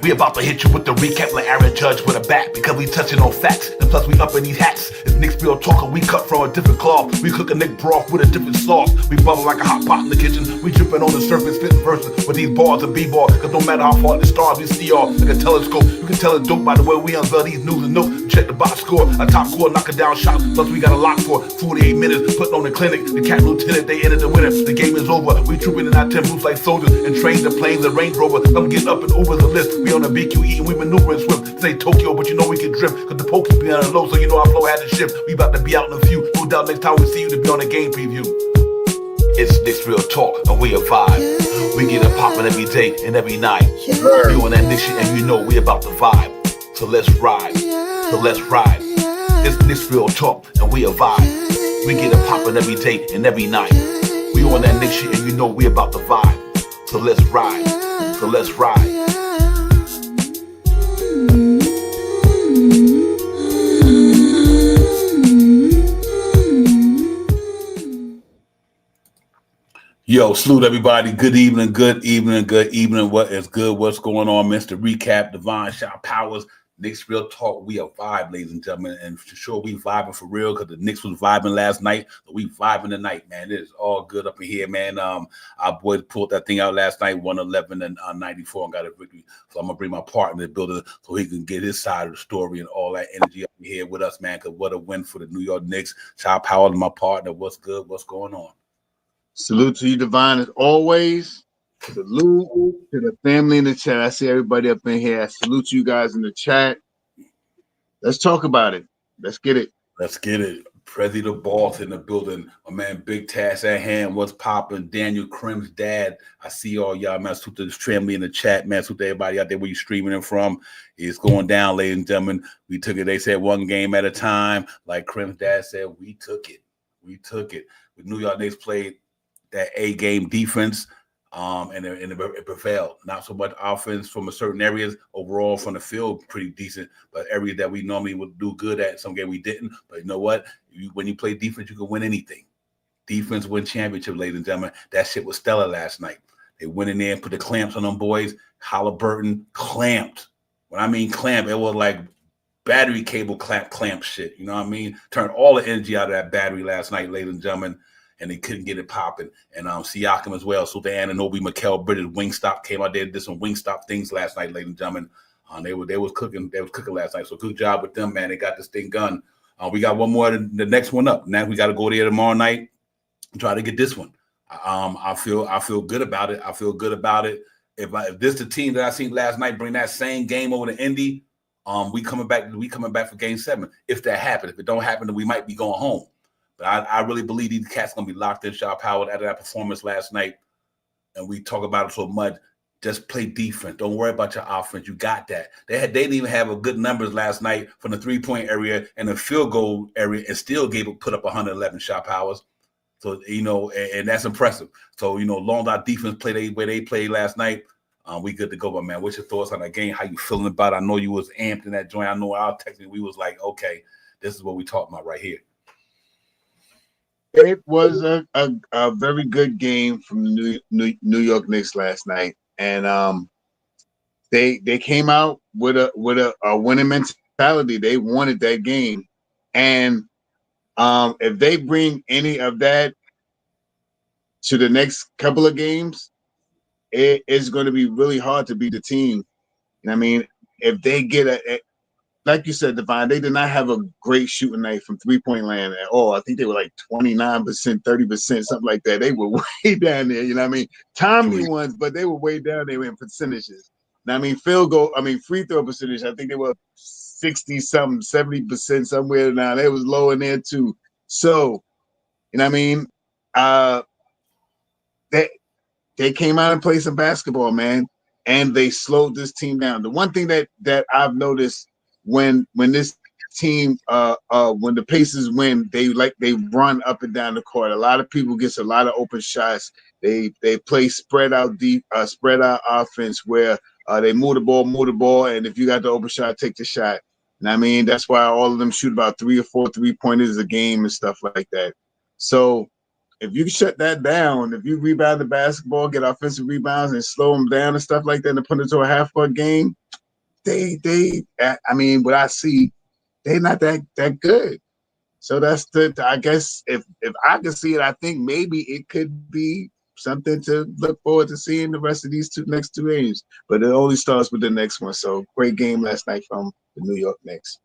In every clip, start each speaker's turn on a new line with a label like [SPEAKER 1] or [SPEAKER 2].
[SPEAKER 1] We about to hit you with the recap like Aaron Judge with a bat, because we touching on facts, and plus we up in these hats. It's Knicks real talk, we cut from a different cloth. We cook a Knick broth with a different sauce. We bubble like a hot pot in the kitchen. We dripping on the surface, spitting verses with these bars and b-ball. Cause no matter how far the stars, we see all like a telescope. You can tell it's dope by the way we unveil these news and notes. Check the box score, a top score, knocking down shots. Plus we got a lock for 48 minutes, putting on the clinic. The cat lieutenant, they entered the winner. The game is over. We trooping in our temples like soldiers and train the planes and Range Rover. I'm getting up and over the list. We on the BQ eating, we maneuvering swift. Say Tokyo, but you know we can drift. Cause the pokey be on the low, so you know our flow had to shift. We about to be out in a few. No doubt next time we see you to be on a game preview. It's Knicks real talk and we a vibe. We get it popping every day and every night. We on that Knicks shit and you know we about to vibe. So let's ride. So let's ride. It's Knicks real talk and we a vibe. We get it popping every day and every night. We on that Knicks shit and you know we about to vibe. So let's ride. So let's ride. Yo, salute everybody. Good evening, good evening, good evening. What is good? What's going on? Mr. Recap, Divine Shot Powers, Knicks Real Talk. We are vibe, ladies and gentlemen. And for sure, we vibing for real because the Knicks was vibing last night. But we vibing tonight, man. It is all good up in here, man. Our boys pulled that thing out last night, 111 and 94, and got a victory. So I'm going to bring my partner in the building so he can get his side of the story and all that energy up here with us, man. Because what a win for the New York Knicks. Shot Powers, my partner. What's good? What's going on?
[SPEAKER 2] Salute to you, Divine, as always. Salute to the family in the chat. I see everybody up in here. I salute you guys in the chat. Let's talk about it. Let's get it.
[SPEAKER 1] Let's get it. Prezi the boss in the building. My man, big task at hand. What's popping? Daniel Crim's dad. I see all y'all, man. Salute to the family in the chat, man. Salute to everybody out there where you streaming it from. It's going down, ladies and gentlemen. We took it. They said one game at a time. Like Crim's dad said, we took it. We took it. With New York Knicks played that A-game defense, and it prevailed. Not so much offense from a certain areas. Overall, from the field, pretty decent. But areas that we normally would do good at, some game we didn't. But you know what? When you play defense, you can win anything. Defense win championship, ladies and gentlemen. That shit was stellar last night. They went in there and put the clamps on them boys. Halliburton clamped. When I mean clamp, it was like battery cable clamp shit. You know what I mean? Turned all the energy out of that battery last night, ladies and gentlemen. And they couldn't get it popping. And Siakam as well. So the Anunoby, Mikal Bridges, Wingstop came out there and did some Wingstop things last night, ladies and gentlemen. They was cooking last night. So good job with them, man. They got this thing done. We got one more, the next one up. Now we got to go there tomorrow night and try to get this one. I feel good about it. I feel good about it. If this the team that I seen last night bring that same game over to Indy, we coming back for game 7. If that happens. If it don't happen, then we might be going home. But I really believe these cats going to be locked in, Shot Power, after that performance last night. And we talk about it so much. Just play defense. Don't worry about your offense. You got that. They didn't even have a good numbers last night from the three-point area and the field goal area and still put up 111 Shot Powers. So, you know, and that's impressive. So, you know, long as our defense played the way they played last night, we good to go. But, man, what's your thoughts on that game? How you feeling about it? I know you was amped in that joint. I know our texting, we was like, okay, this is what we talking about right here.
[SPEAKER 2] It was a very good game from the New York Knicks last night, and they came out with a winning mentality. They wanted that game, and if they bring any of that to the next couple of games, it is going to be really hard to beat the team. I mean, if they get like you said, Divine, they did not have a great shooting night from three-point land at all. I think they were like 29%, 30%, something like that. They were way down there, you know what I mean? Timely ones, but they were way down there in percentages. Now, I mean, free throw percentage, I think they were 60-something, 70% somewhere now. They was low in there too. So, you know what I mean? They came out and played some basketball, man, and they slowed this team down. The one thing that I've noticed when this team when the Pacers win, they run up and down the court. A lot of people gets a lot of open shots. They play spread out offense where they move the ball, and if you got the open shot, take the shot. And I mean, that's why all of them shoot about 3 or 4 3-pointers a game and stuff like that. So if you shut that down, if you rebound the basketball, get offensive rebounds, and slow them down and stuff like that, and put it to a half-court game, I mean, what I see, they're not that good. So that's I guess if I can see it, I think maybe it could be something to look forward to seeing the rest of these next two games. But it only starts with the next one. So great game last night from the New York Knicks.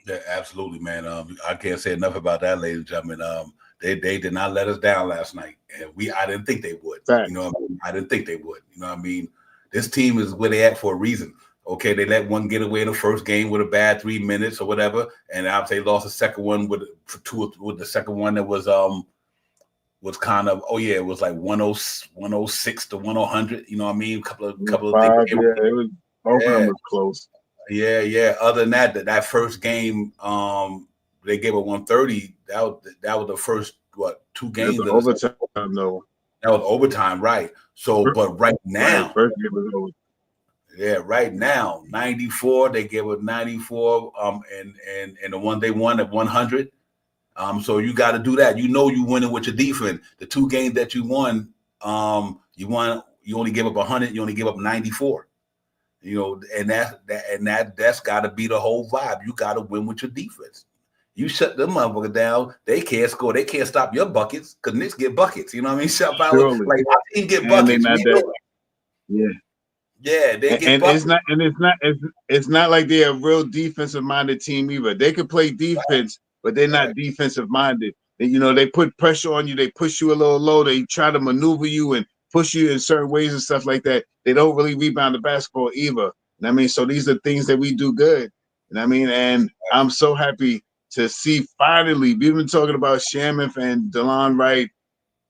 [SPEAKER 1] Yeah, absolutely, man. I can't say enough about that, ladies and gentlemen. They did not let us down last night, and I didn't think they would.
[SPEAKER 2] Right.
[SPEAKER 1] You know what I mean? I didn't think they would. You know what I mean? This team is where they at for a reason. Okay, they let one get away in the first game with a bad 3 minutes or whatever, and after they lost the second one with the second one that was kind of it was like 106 to 100. You know what I mean? Couple of things.
[SPEAKER 2] Yeah, it was both of them was close.
[SPEAKER 1] Yeah. Other than that first game, they gave a 130. That was the first two games.
[SPEAKER 2] That was overtime, though.
[SPEAKER 1] That was overtime, right? So, but right now,
[SPEAKER 2] first game was over.
[SPEAKER 1] Yeah, right now, 94. They gave a 94. And the one they won at 100. So you got to do that. You know, you winning with your defense. The two games that you won, you only give up 100. You only give up 94. You know, and that's got to be the whole vibe. You got to win with your defense. You shut them motherfuckers down, they can't score. They can't stop your buckets because Knicks get buckets. You know what I mean? Shut power, like our team get buckets. Yeah, they get buckets.
[SPEAKER 2] It's not like they're a real defensive minded team either. They could play defense, but they're not defensive minded. They put pressure on you. They push you a little low. They try to maneuver you and push you in certain ways and stuff like that. They don't really rebound the basketball either. I mean, so these are things that we do good. I mean, and I'm so happy to see finally. We've been talking about Shamuth and DeLon Wright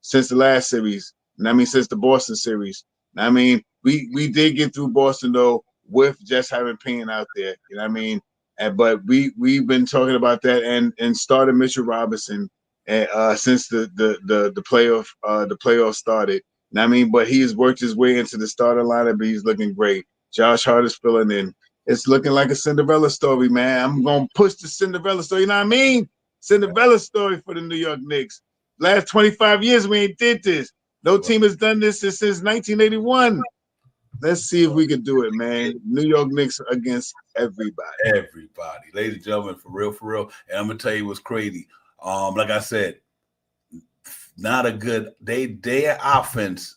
[SPEAKER 2] since the last series. I mean, since the Boston series. I mean, we did get through Boston though with just having Payne out there. You know what I mean? But we've been talking about that and started Mitchell Robinson since the playoff started. I mean, but he has worked his way into the starter lineup. But he's looking great. Josh Hart is filling in. It's looking like a Cinderella story, man. I'm gonna push the Cinderella story. You know what I mean? Cinderella story for the New York Knicks. Last 25 years we ain't did this. No team has done this since 1981. Let's see if we can do it, man. New York Knicks against everybody.
[SPEAKER 1] Everybody. Ladies and gentlemen, for real. And I'm going to tell you what's crazy. Like I said, not a good – their offense,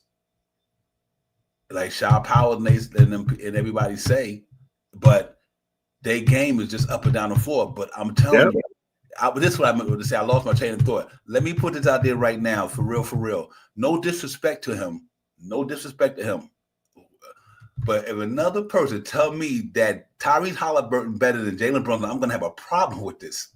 [SPEAKER 1] like Shaw Powell and everybody say, but their game is just up and down the floor. But I'm telling you, this is what I meant to say. I lost my train of thought. Let me put this out there right now, for real. No disrespect to him. But if another person tell me that Tyrese Halliburton better than Jalen Brunson, I'm going to have a problem with this.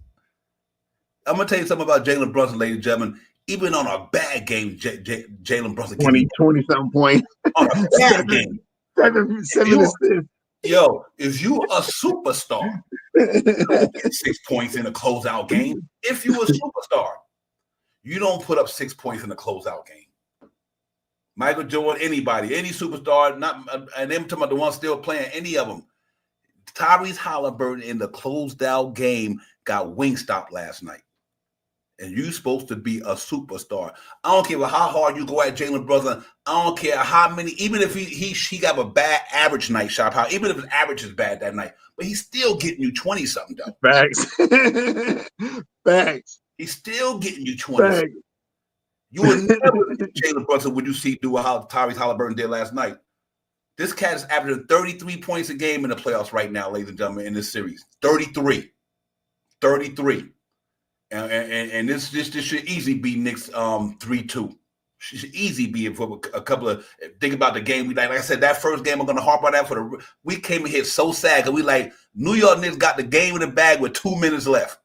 [SPEAKER 1] I'm going to tell you something about Jalen Brunson, ladies and gentlemen. Even on a bad game, Jalen Brunson
[SPEAKER 2] 20-something points.
[SPEAKER 1] On a bad game.
[SPEAKER 2] 7 assists.
[SPEAKER 1] Yo, if you a superstar, you don't get 6 points in a closeout game. If you a superstar, you don't put up 6 points in a closeout game. Michael Jordan, anybody, any superstar, and them talking about the ones still playing, any of them. Tyrese Halliburton in the closed out game got wing stopped last night. And you supposed to be a superstar. I don't care how hard you go at Jalen Brunson. I don't care how many, even if he got a bad average night shot, even if his average is bad that night, but he's still getting you 20-something though.
[SPEAKER 2] Facts.
[SPEAKER 1] He's still getting you 20. You would never get Jalen Brunson when you do how Tyrese Halliburton did last night. This cat is averaging 33 points a game in the playoffs right now, ladies and gentlemen, in this series. 33. And this should easily be Knicks 3-2. Should easy be for a couple of think about the game. Like I said, that first game I'm gonna harp on that we came in here so sad because we like New York Knicks got the game in the bag with 2 minutes left.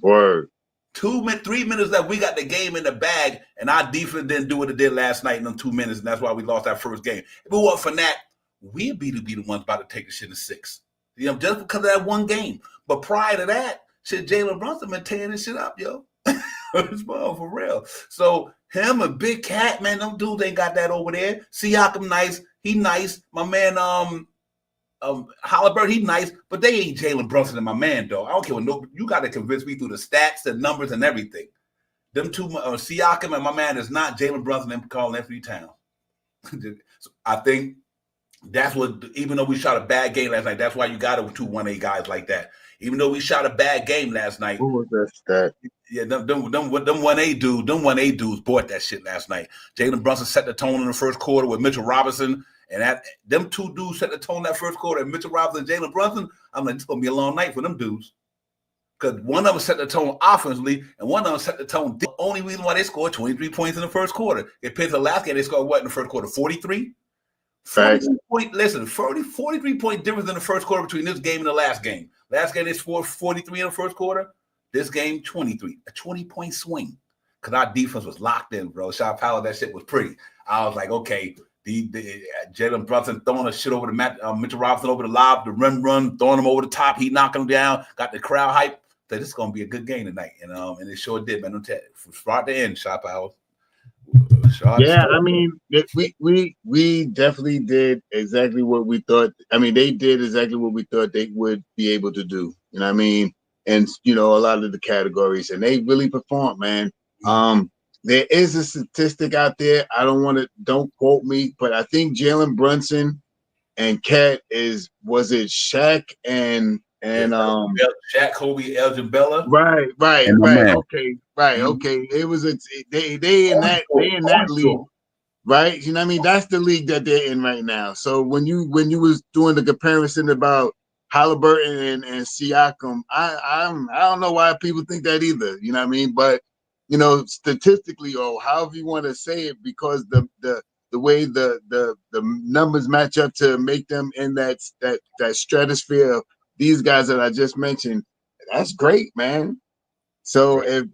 [SPEAKER 2] Word.
[SPEAKER 1] 3 minutes left. We got the game in the bag, and our defense didn't do what it did last night in them 2 minutes, and that's why we lost that first game. If it wasn't for that, we'd be the ones about to take the shit in 6. You know, just because of that one game. But prior to that, shit, Jalen Brunson been tearing this shit up, yo. For real. So him and Big Cat, man, them dudes ain't got that over there. Siakam nice. He nice. My man, Halliburton, he nice, but they ain't Jalen Brunson and my man, though. I don't care what you got to convince me through the stats, the numbers, and everything. them two, Siakam and my man is not Jalen Brunson and Karl Anthony Towns. So I think that's what, even though we shot a bad game last night, that's why you got 2 1A guys like that. Even though we shot a bad game last night.
[SPEAKER 2] Who was that stat?
[SPEAKER 1] Yeah, them 1A dudes bought that shit last night. Jalen Brunson set the tone in the first quarter with Mitchell Robinson, and them 2 dudes set the tone that first quarter. And Mitchell Robinson and Jalen Brunson, I'm like, it's gonna be a long night for them dudes. Because one of them set the tone offensively, and one of them set the tone. The only reason why they scored 23 points in the first quarter. Compared to the last game, they scored what in the first quarter? 43? 43 point difference in the first quarter between this game and the last game. Last game, they scored 43 in the first quarter. This game, 23. A 20-point swing. Because our defense was locked in, bro. Shot power, that shit was pretty. I was like, okay, the Jalen Brunson throwing a shit over the Mitchell Robinson over the lob, the rim run, throwing him over the top. He knocking him down. Got the crowd hype. So this is going to be a good game tonight. And it sure did, man. From start to end, shot power.
[SPEAKER 2] Yeah, I mean, we definitely did exactly what we thought. I mean, they did exactly what we thought they would be able to do. You know what I mean? And a lot of the categories, and they really performed, man. There is a statistic out there. Don't quote me, but I think Jalen Brunson and Cat was it Shaq and
[SPEAKER 1] Shaq, Kobe, Elgin Bella.
[SPEAKER 2] Right. Okay, right.
[SPEAKER 1] Mm-hmm.
[SPEAKER 2] Okay. It was they in that league, right? You know what I mean? That's the league that they're in right now. So when you was doing the comparison about Halliburton and Siakam, I don't know why people think that either. You know what I mean? But statistically, or however you want to say it, because the way the numbers match up to make them in that stratosphere of these guys that I just mentioned, that's great, man. So if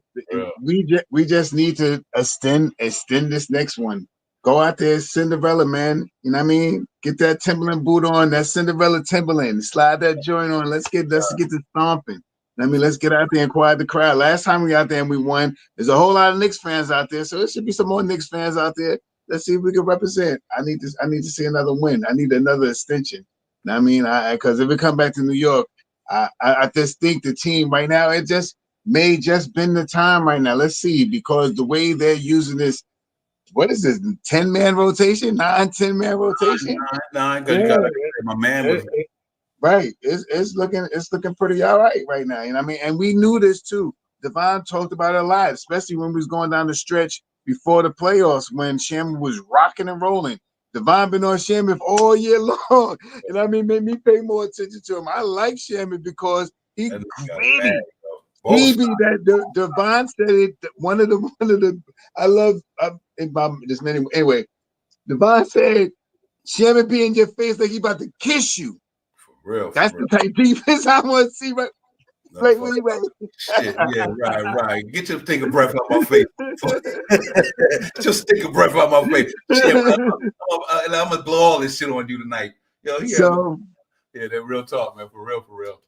[SPEAKER 2] we just need to extend this next one. Go out there, Cinderella, man. You know what I mean? Get that Timberland boot on, that Cinderella Timberland. Slide that joint on. Let's get this stomping. I mean, let's get out there and quiet the crowd. Last time we got there and we won, there's a whole lot of Knicks fans out there, so there should be some more Knicks fans out there. Let's see if we can represent. I need to see another win. I need another extension. You know what I mean? Because if we come back to New York, I just think the team right now, it just may just been the time right now. Let's see, because the way they're using this, what is this, 10-man rotation, 10-man rotation?
[SPEAKER 1] Nine, because my man was
[SPEAKER 2] right. It's looking pretty all right now. You know what I mean? And we knew this too. Devon talked about it a lot, especially when we was going down the stretch before the playoffs when Shamit was rocking and rolling. Devon been on Shamit all year long. You know what I mean? Made me pay more attention to him. I like Shamit because he's gritty. He be that Devon said it. One of the I love this many anyway. Devon said Shamit be in your face like he about to kiss you.
[SPEAKER 1] For real.
[SPEAKER 2] That's the type of defense I want to see. Right?
[SPEAKER 1] Shit, yeah, right. Get your stinking breath out my face. Just stinking breath out my face. Shit, I'm gonna blow all this shit on you tonight. That real talk, man. For real.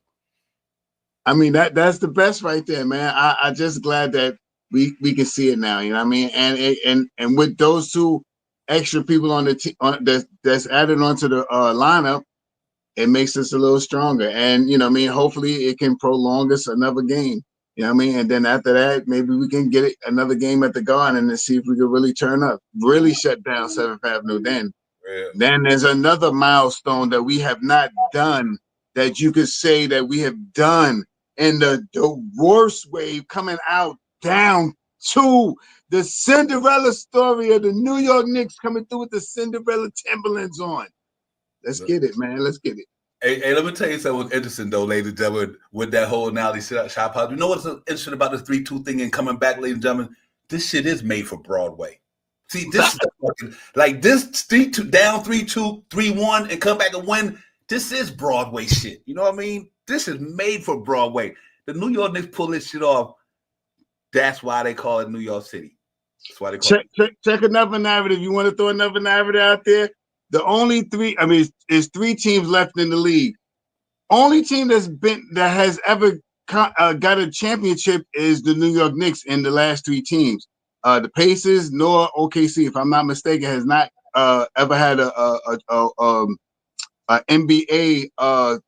[SPEAKER 2] I mean, that's the best right there, man. I just glad that we can see it now. You know what I mean? And with those 2 extra people on the team that's added onto the lineup, it makes us a little stronger. And hopefully it can prolong us another game. You know what I mean? And then after that, maybe we can get another game at the Garden and see if we can really turn up, really shut down 7th Avenue. Then there's another milestone that we have not done that you could say that we have done. And the worst wave coming out down to the Cinderella story of the New York Knicks coming through with the Cinderella Timberlands on. Let's get it, man. Let's get it.
[SPEAKER 1] Hey, let me tell you something interesting, though, ladies and gentlemen, with that whole analogy shop house. You know what's interesting about this 3-2 thing and coming back, ladies and gentlemen? This shit is made for Broadway. See, this is like this 3-2 down 3-2, 3-1, and come back and win. This is Broadway shit. You know what I mean? This is made for Broadway. The New York Knicks pull this shit off. That's why they call it New York City. That's why they call it.
[SPEAKER 2] Check another narrative. You want to throw another narrative out there? The only 3, I mean, it's 3 teams left in the league. Only team that has ever got a championship is the New York Knicks in the last 3 teams. The Pacers nor OKC, if I'm not mistaken, has not ever had a NBA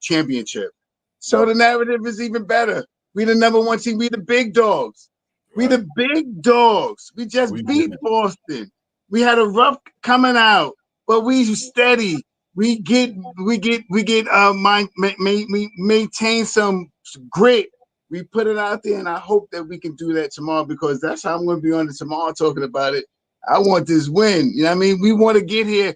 [SPEAKER 2] championship. So the narrative is even better. We the number 1 team. We the big dogs. We the big dogs. We just beat Boston. We had a rough coming out, but we steady. We maintain some grit. We put it out there, and I hope that we can do that tomorrow, because that's how I'm going to be on it tomorrow talking about it. I want this win. You know what I mean? We want to get here.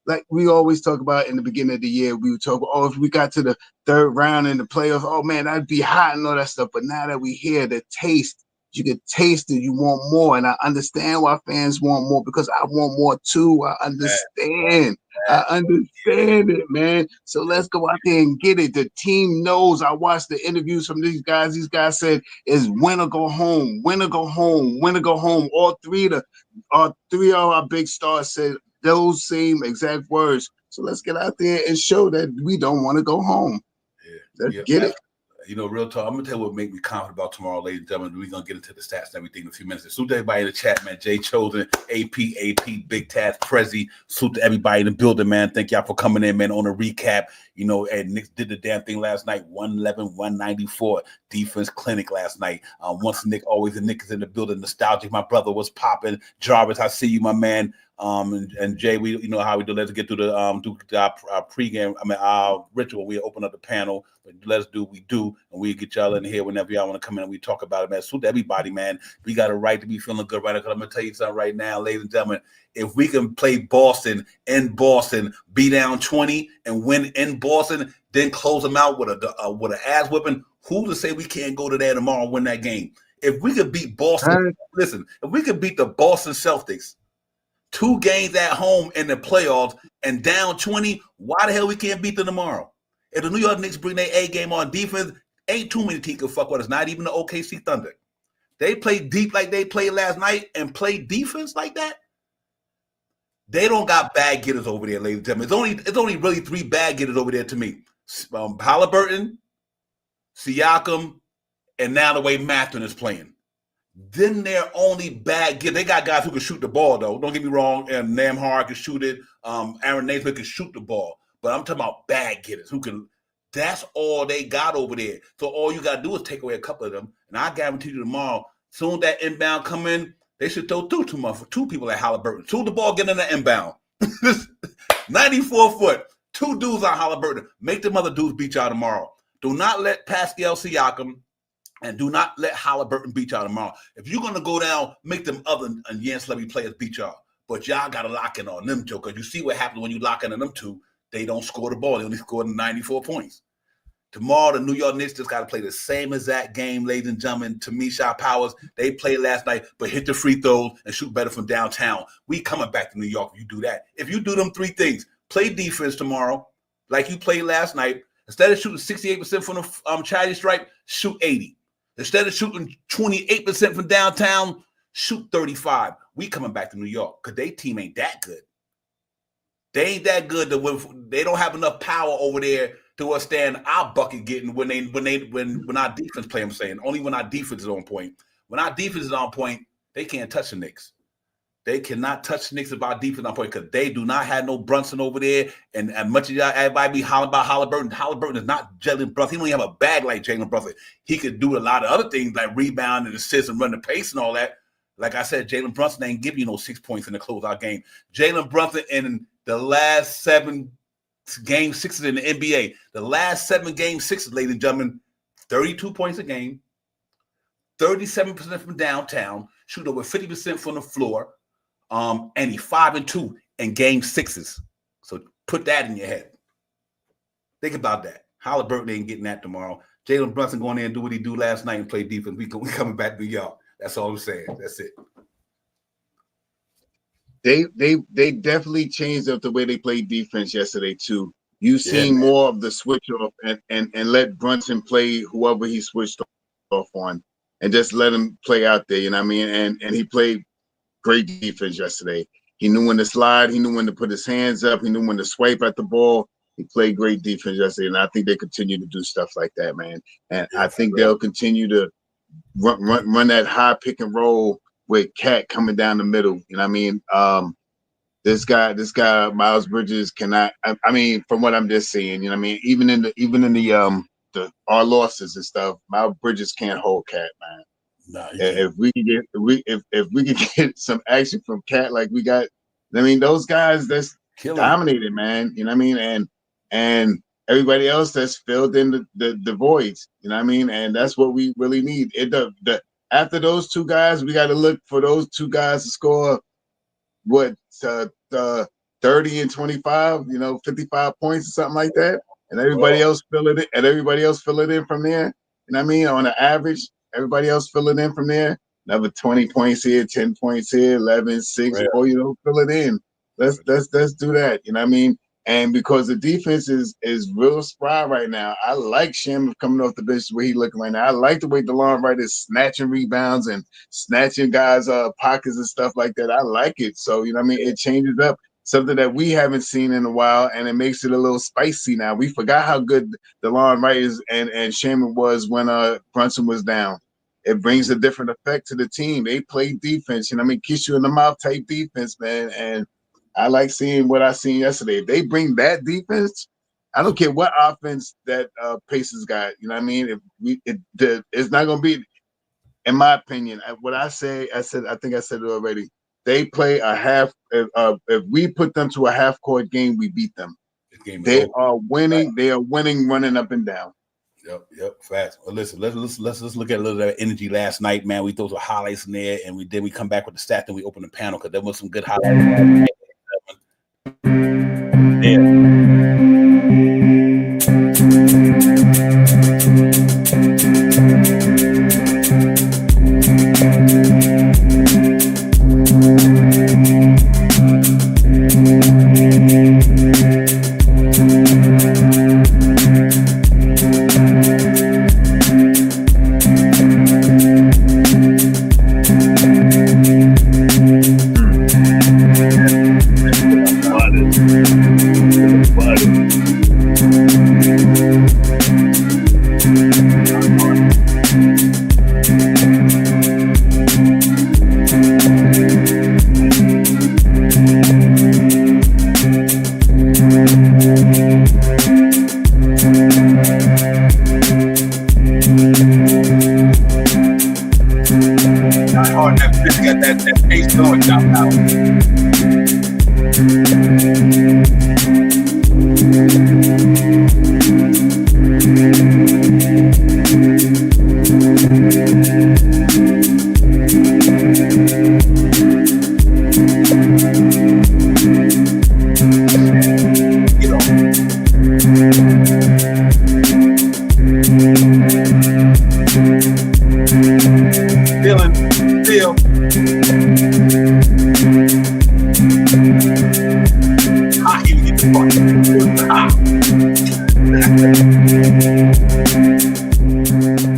[SPEAKER 2] Like we always talk about in the beginning of the year, we would talk about, oh, if we got to the third round in the playoffs, oh man, that'd be hot and all that stuff. But now that we hear the taste, you can taste it, you want more. And I understand why fans want more, because I want more too. I understand it, man. So let's go out there and get it. The team knows. I watched the interviews from these guys. These guys said is win or go home, win or go home, win or go home. All three of our big stars said those same exact words. So let's get out there and show that we don't want to go home. Let's get it.
[SPEAKER 1] You know, real talk. I'm gonna tell you what make me confident about tomorrow, ladies and gentlemen. We're gonna get into the stats and everything in a few minutes. Salute to everybody in the chat, man. Jay Chosen, AP, Big Taz, Prezi. Salute to everybody in the building, man. Thank y'all for coming in, man, on a recap. You know, and Knicks did the damn thing last night. 111, 194 defense clinic last night. Once Nick, always the Nick is in the building. Nostalgic, my brother was popping. Jarvis, I see you, my man. And Jay, we, you know how we do. Let's get through the our pregame. I mean, our ritual. We open up the panel. But let's do what we do, and we get y'all in here whenever y'all want to come in and we talk about it, man. Salute to everybody, man. We got a right to be feeling good right now. Because I'm gonna tell you something right now, ladies and gentlemen. If we can play Boston in Boston, be down 20 and win in Boston, then close them out with an ass whipping, who to say we can't go to there tomorrow and win that game? If we could beat Boston, listen, if we could beat the Boston Celtics 2 games at home in the playoffs and down 20, why the hell we can't beat them tomorrow? If the New York Knicks bring their A game on defense, ain't too many teams can fuck with us, not even the OKC Thunder. They play deep like they played last night and play defense like that. They don't got bad getters over there, ladies and gentlemen. It's only really 3 bad getters over there to me. Halliburton, Siakam, and now the way Mathurin is playing. Then they're only bad getters. They got guys who can shoot the ball, though. Don't get me wrong. And Namhar can shoot it. Aaron Naismith can shoot the ball. But I'm talking about bad getters who can. That's all they got over there. So all you got to do is take away a couple of them. And I guarantee you tomorrow, soon that inbound come in, they should throw 2 people at Halliburton. Soon the ball get in the inbound. 94 foot. 2 dudes on Halliburton. Make them other dudes beat y'all tomorrow. Do not let Pascal Siakam and do not let Halliburton beat y'all tomorrow. If you're going to go down, make them other Jens Levy players beat y'all. But y'all got to lock in on them, Joe, because you see what happens when you lock in on them 2. They don't score the ball. They only scored 94 points. Tomorrow, the New York Knicks just got to play the same exact game, ladies and gentlemen. To me, Shot Powers, they played last night, but hit the free throws and shoot better from downtown. We coming back to New York if you do that. If you do them 3 things, play defense tomorrow like you played last night. Instead of shooting 68% from the charity stripe, shoot 80. Instead of shooting 28% from downtown, shoot 35. We coming back to New York because their team ain't that good. They ain't that good to win. They don't have enough power over there to withstand our bucket getting when our defense play. I'm saying only when our defense is on point. When our defense is on point, they can't touch the Knicks. They cannot touch the Knicks if our defense on point because they do not have no Brunson over there. And much of y'all, everybody be hollering about Halliburton. Halliburton is not Jalen Brunson. He don't even have a bag like Jalen Brunson. He could do a lot of other things like rebound and assist and run the pace and all that. Like I said, Jalen Brunson ain't give you no 6 points in the closeout game. Jalen Brunson in the last 7 game 6s in the NBA, the last 7 game 6s, ladies and gentlemen, 32 points a game, 37% from downtown, shoot over 50% from the floor, and he 5-2 in game 6s. So put that in your head. Think about that. Halliburton ain't getting that tomorrow. Jalen Brunson going in and do what he do last night and play defense. We coming back to New York. That's all I'm saying. That's it.
[SPEAKER 2] They definitely changed up the way they played defense yesterday too. You seen more of the switch off and let Brunson play whoever he switched off on, and just let him play out there. You know what I mean? And he played great defense yesterday. He knew when to slide. He knew when to put his hands up. He knew when to swipe at the ball. He played great defense yesterday, and I think they continue to do stuff like that, man. And I think they'll continue to run that high pick and roll with Cat coming down the middle. You know what I mean? This guy, Miles Bridges cannot. I mean, from what I'm just seeing, you know what I mean? Even in the our losses and stuff, Miles Bridges can't hold Cat, man.
[SPEAKER 1] Nah,
[SPEAKER 2] If we can get if we can get some action from Cat like we got, I mean, those guys that's dominated, man. You know what I mean? And everybody else that's filled in the voids. You know what I mean? And that's what we really need. The after those two guys, we got to look for those two guys to score what 30 and 25, 55 points or something like that. And everybody else fill it in, and everybody else fill it in from there. You know what I mean? On the average, everybody else fill it in from there. Another 20 points here, 10 points here, 11, 6, or fill it in. Let's do that. You know what I mean? And because the defense is real spry right now, I like Shem coming off the bench where he looking right now. I like the way DeLon Wright is snatching rebounds and snatching guys' pockets and stuff like that. I like it. So, you know what I mean? It changes up something that we haven't seen in a while, and it makes it a little spicy now. We forgot how good DeLon Wright is and Shem was when Brunson was down. It brings a different effect to the team. They play defense, you know what I mean? Kiss you in the mouth type defense, man. And I like seeing what I seen yesterday. If they bring that defense, I don't care what offense that Pacers got. You know what I mean? It's not going to be, in my opinion, what I think I said it already. They play a half. If we put them to a half court game, we beat them. They are winning. Right. They are winning, running up and down.
[SPEAKER 1] Yep, fast. Well, listen, let's look at a little of that energy last night, man. We threw some highlights in there, and we come back with the stats, and we open the panel because there was some good highlights.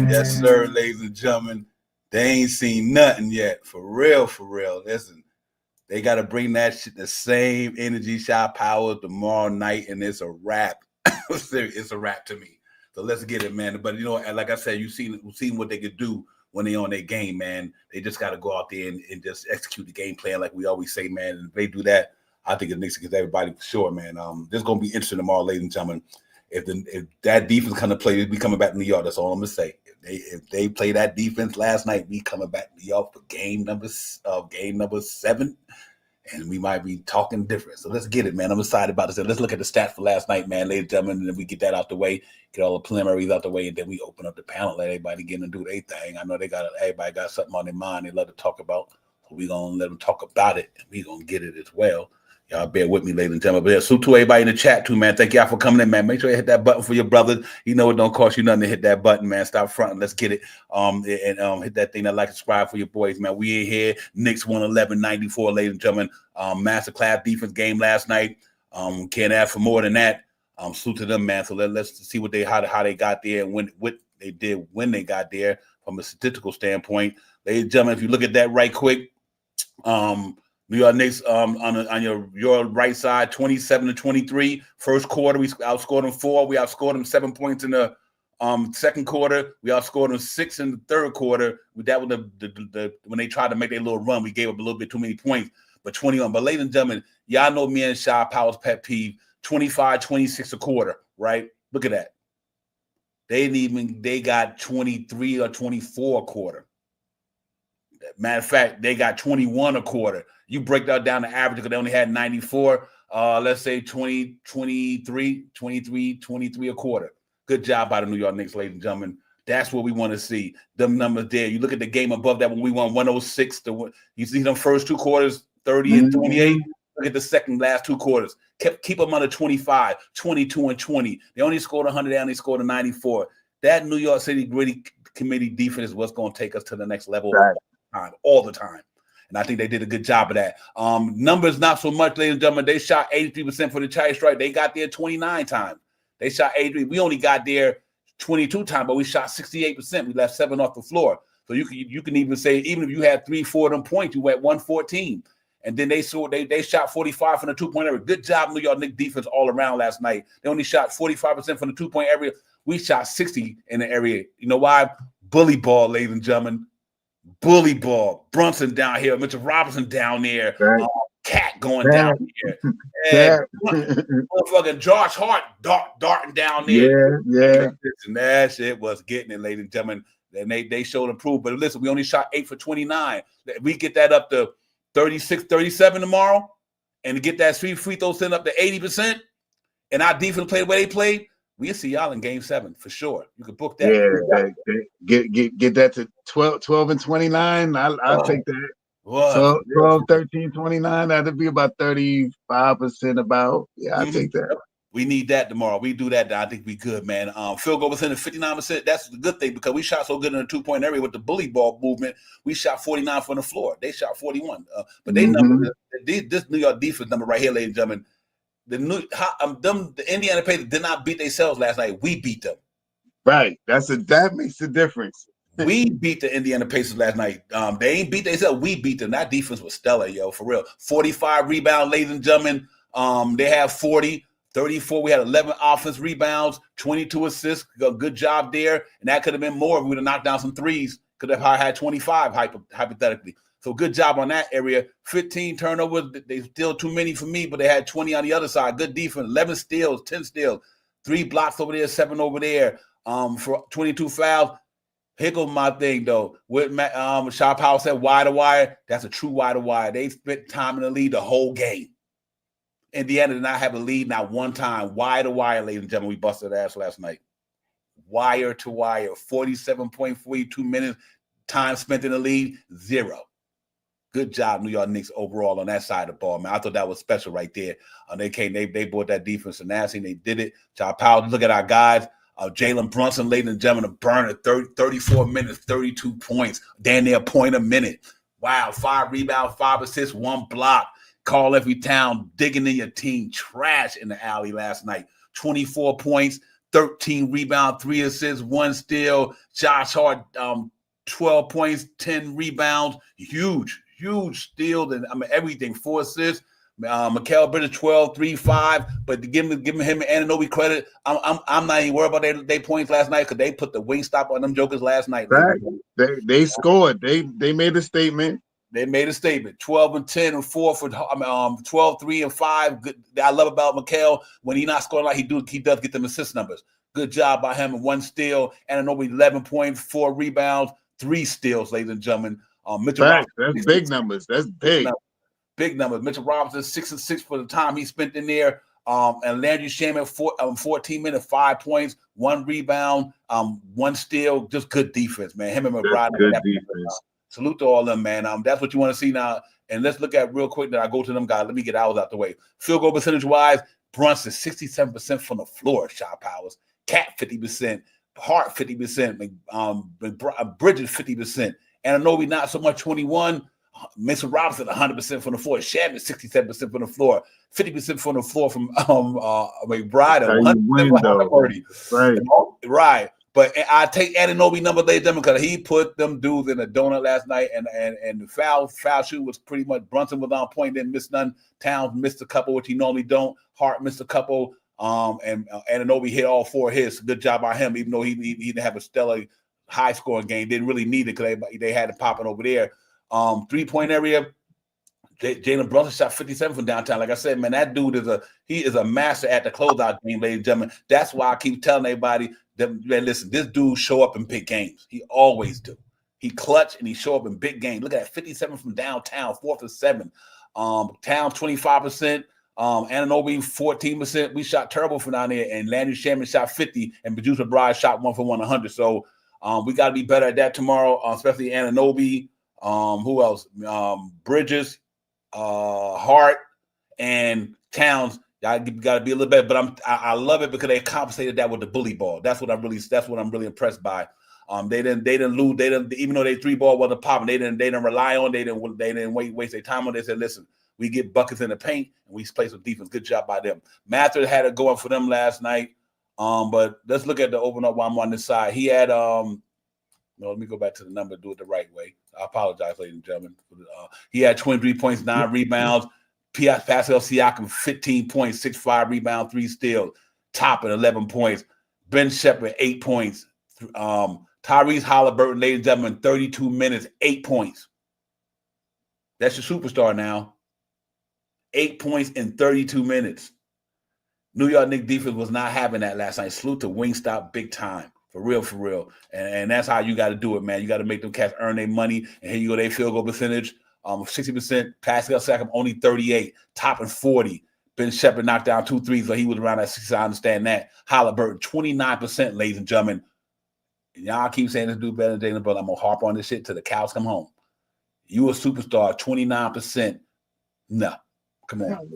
[SPEAKER 1] Yes, sir, ladies and gentlemen. They ain't seen nothing yet. For real. Listen, they got to bring that shit, the same energy, shot power tomorrow night, and it's a wrap. It's a wrap to me. So let's get it, man. But, like I said, you've seen what they could do when they on their game, man. They just got to go out there and just execute the game plan like we always say, man. And if they do that, I think it makes it against everybody for sure, man. This is going to be interesting tomorrow, ladies and gentlemen. If that defense kind of play, we coming back to New York. That's all I'm gonna say. If they play that defense last night, we coming back to New York for game number 7, and we might be talking different. So let's get it, man. I'm excited about this. Let's look at the stats for last night, man, ladies and gentlemen. And then we get that out the way, get all the preliminaries out the way, and then we open up the panel, let everybody get in and do their thing. I know everybody got something on their mind they love to talk about, so we gonna let them talk about it, and we gonna get it as well. Y'all bear with me, ladies and gentlemen. But yeah, so to everybody in the chat too, man. Thank y'all for coming in, man. Make sure you hit that button for your brothers. You know it don't cost you nothing to hit that button, man. Stop fronting. Let's get it. And hit that thing that like subscribe for your boys, man. We in here. Knicks 111-94, ladies and gentlemen. Masterclass defense game last night. Can't ask for more than that. Salute to them, man. So let's see what how they got there and what they did when they got there from a statistical standpoint. Ladies and gentlemen, if you look at that right quick, New York Knicks on your right side, 27-23. First quarter, we outscored them 4. We outscored them 7 points in the second quarter. We outscored them 6 in the third quarter. That was the when they tried to make their little run, we gave up a little bit too many points. But 21. But ladies and gentlemen, y'all know me and Shy Powell's pet peeve, 25-26 a quarter, right? Look at that. They got 23 or 24 a quarter. Matter of fact, they got 21 a quarter. You break that down to average because they only had 94. Let's say 23 a quarter. Good job by the New York Knicks, ladies and gentlemen. That's what we want to see. Them numbers there. You look at the game above that when we won 106. You see them first 2 quarters, 30 and 28. Look at the last 2 quarters. Keep them under 25, 22 and 20. They only scored 100. They only scored a 94. That New York City Gritty Committee defense is what's going to take us to the next level all the time. And I think they did a good job of that. Numbers not so much, ladies and gentlemen. They shot 83% for the Charlie Strike. They got there 29 times. They shot 83. We only got there 22 times, but we shot 68%. We left 7 off the floor. So you can even say, even if you had 3-4 of them points, you went 114. And then they shot 45 from the 2-point area. Good job, New York Knicks defense all around last night. They only shot 45% from the 2-point area. We shot 60 in the area. You know why? Bully ball, ladies and gentlemen. Bully ball. Brunson down here. Mitchell Robinson down there. Cat going down here. Motherfucking Josh Hart darting down there.
[SPEAKER 2] Yeah.
[SPEAKER 1] And that shit was getting it, ladies and gentlemen. And they showed improvement. But listen, we only shot 8 for 29. We get that up to 36, 37 tomorrow, and to get that free throw sent up to 80%, and our defense played the way they played, we'll see y'all in Game 7 for sure. You can book that.
[SPEAKER 2] Yeah, get that to 12 and 29. I'll take that. So 12, 13, 29. That'd be about 35% about. Yeah, I'll take that.
[SPEAKER 1] We need that tomorrow. We do that. I think we good, man. Field goal percentage 59%. That's the good thing because we shot so good in the 2-point area with the bully ball movement. We shot 49 from the floor. They shot 41. But they number this New York defense number right here, ladies and gentlemen. The Indiana Pacers did not beat themselves last night. We beat them.
[SPEAKER 2] Right. That makes a difference.
[SPEAKER 1] We beat the Indiana Pacers last night. They ain't beat themselves. We beat them. That defense was stellar, yo, for real. 45 rebounds, ladies and gentlemen. They have 40. 34, we had 11 offense rebounds, 22 assists. Good job there. And that could have been more if we would have knocked down some threes. Could have had 25, hypothetically. So good job on that area. 15 turnovers. They still too many for me, but they had 20 on the other side. Good defense. 11 steals, 10 steals. 3 blocks over there, 7 over there. For 22 fouls. Here goes my thing, though. What Shaw Powell said, wire to wire. That's a true wire to wire. They spent time in the lead the whole game. Indiana did not have a lead not one time. Wire to wire, ladies and gentlemen. We busted ass last night. Wire to wire. 47.42 minutes. Time spent in the lead, 0. Good job, New York Knicks, overall on that side of the ball, man. I thought that was special right there. They brought that defense to nasty, and they did it. Shaw Powell, look at our guys. Jalen Brunson, ladies and gentlemen, a burner, 34 minutes, 32 points. Damn near a point a minute. Wow, 5 rebounds, 5 assists, 1 block. Carl Every Town digging in your team trash in the alley last night. 24 points, 13 rebounds, 3 assists, 1 steal. Josh Hart, 12 points, 10 rebounds. Huge steal. And everything. 4 assists. Mikal Bridges 12, 3, 5. But to give him and Anunoby credit, I'm not even worried about their points last night because they put the wing stop on them jokers last night.
[SPEAKER 2] Right. They scored. They made a statement.
[SPEAKER 1] They made a statement. 12 and 10 and 4 for 12, 3 and 5. Good. I love about Mikal when he not scoring like he does get them assist numbers. Good job by him and 1 steal. And Anunoby 11.4 rebounds, 3 steals, ladies and gentlemen. Mitchell Robinson,
[SPEAKER 2] that's big numbers. That's big.
[SPEAKER 1] Big numbers. Mitchell Robinson 6 and 6 for the time he spent in there. And Landry Shaman 14 minutes, 5 points, 1 rebound, 1 steal. Just good defense, man. Him and McBride.
[SPEAKER 2] Good defense.
[SPEAKER 1] Salute to all of them, man. That's what you want to see now. And let's look at real quick that I go to them guys. Let me get ours out the way. Field goal percentage-wise, Brunson 67% from the floor, shot powers. Cat 50%, Hart 50%, Bridges 50%. And I know we not so much 21. Mason Robinson 100% from the floor. Shabbat 67% from the floor. 50% from the floor from McBride. Right. But I take Anunoby number late them because he put them dudes in a donut last night, and the foul shoot was pretty much Brunson was on point, didn't miss none. Towns missed a couple, which he normally don't. Hart missed a couple. And Anunoby hit all 4 of his. Good job by him, even though he didn't have a stellar high scoring game. Didn't really need it because they had it popping over there. 3-point area. Jalen Brunson shot 57 from downtown. Like I said, man, that dude is a master at the closeout game, ladies and gentlemen. That's why I keep telling everybody that, man, listen, this dude show up in big games. He always do. He clutch and he show up in big game. Look at that, 57 from downtown, 4th and 7. Town 25%. Ananobi 14%. We shot terrible from down there, and Landry Shaman shot 50, and Medusa Bride shot 1 for 100. So we got to be better at that tomorrow, especially Ananobi. Who else? Bridges, Hart, and Towns. Y'all got to be a little better, but I love it because they compensated that with the bully ball. That's what I'm really impressed by. They didn't lose. They didn't, even though they 3-ball wasn't popping. They didn't rely on. They didn't waste their time on. They said, listen, we get buckets in the paint and we play some defense. Good job by them. Mathers had it going for them last night. But let's look at the open up while I'm on this side. He had no, let me go back to the number, do it the right way. I apologize, ladies and gentlemen. He had 23 points, 9 rebounds. Pascal Siakam, 15 points, 6-5 rebound, 3 steals. Top at 11 points. Ben Shepherd, 8 points. Tyrese Halliburton, ladies and gentlemen, 32 minutes, 8 points. That's your superstar now. 8 points in 32 minutes. New York Knicks defense was not having that last night. Salute to Wingstop big time. For real. And that's how you got to do it, man. You got to make them cats earn their money. And here you go, their field goal percentage. 60%. Pascal Siakam only 38. Topping 40. Ben Shepherd knocked down 2 threes, so he was around that 60. I understand that. Halliburton, 29%, ladies and gentlemen. And y'all keep saying this dude better than Jalen Brunson. I'm going to harp on this shit till the cows come home. You a superstar, 29%. No. Come on.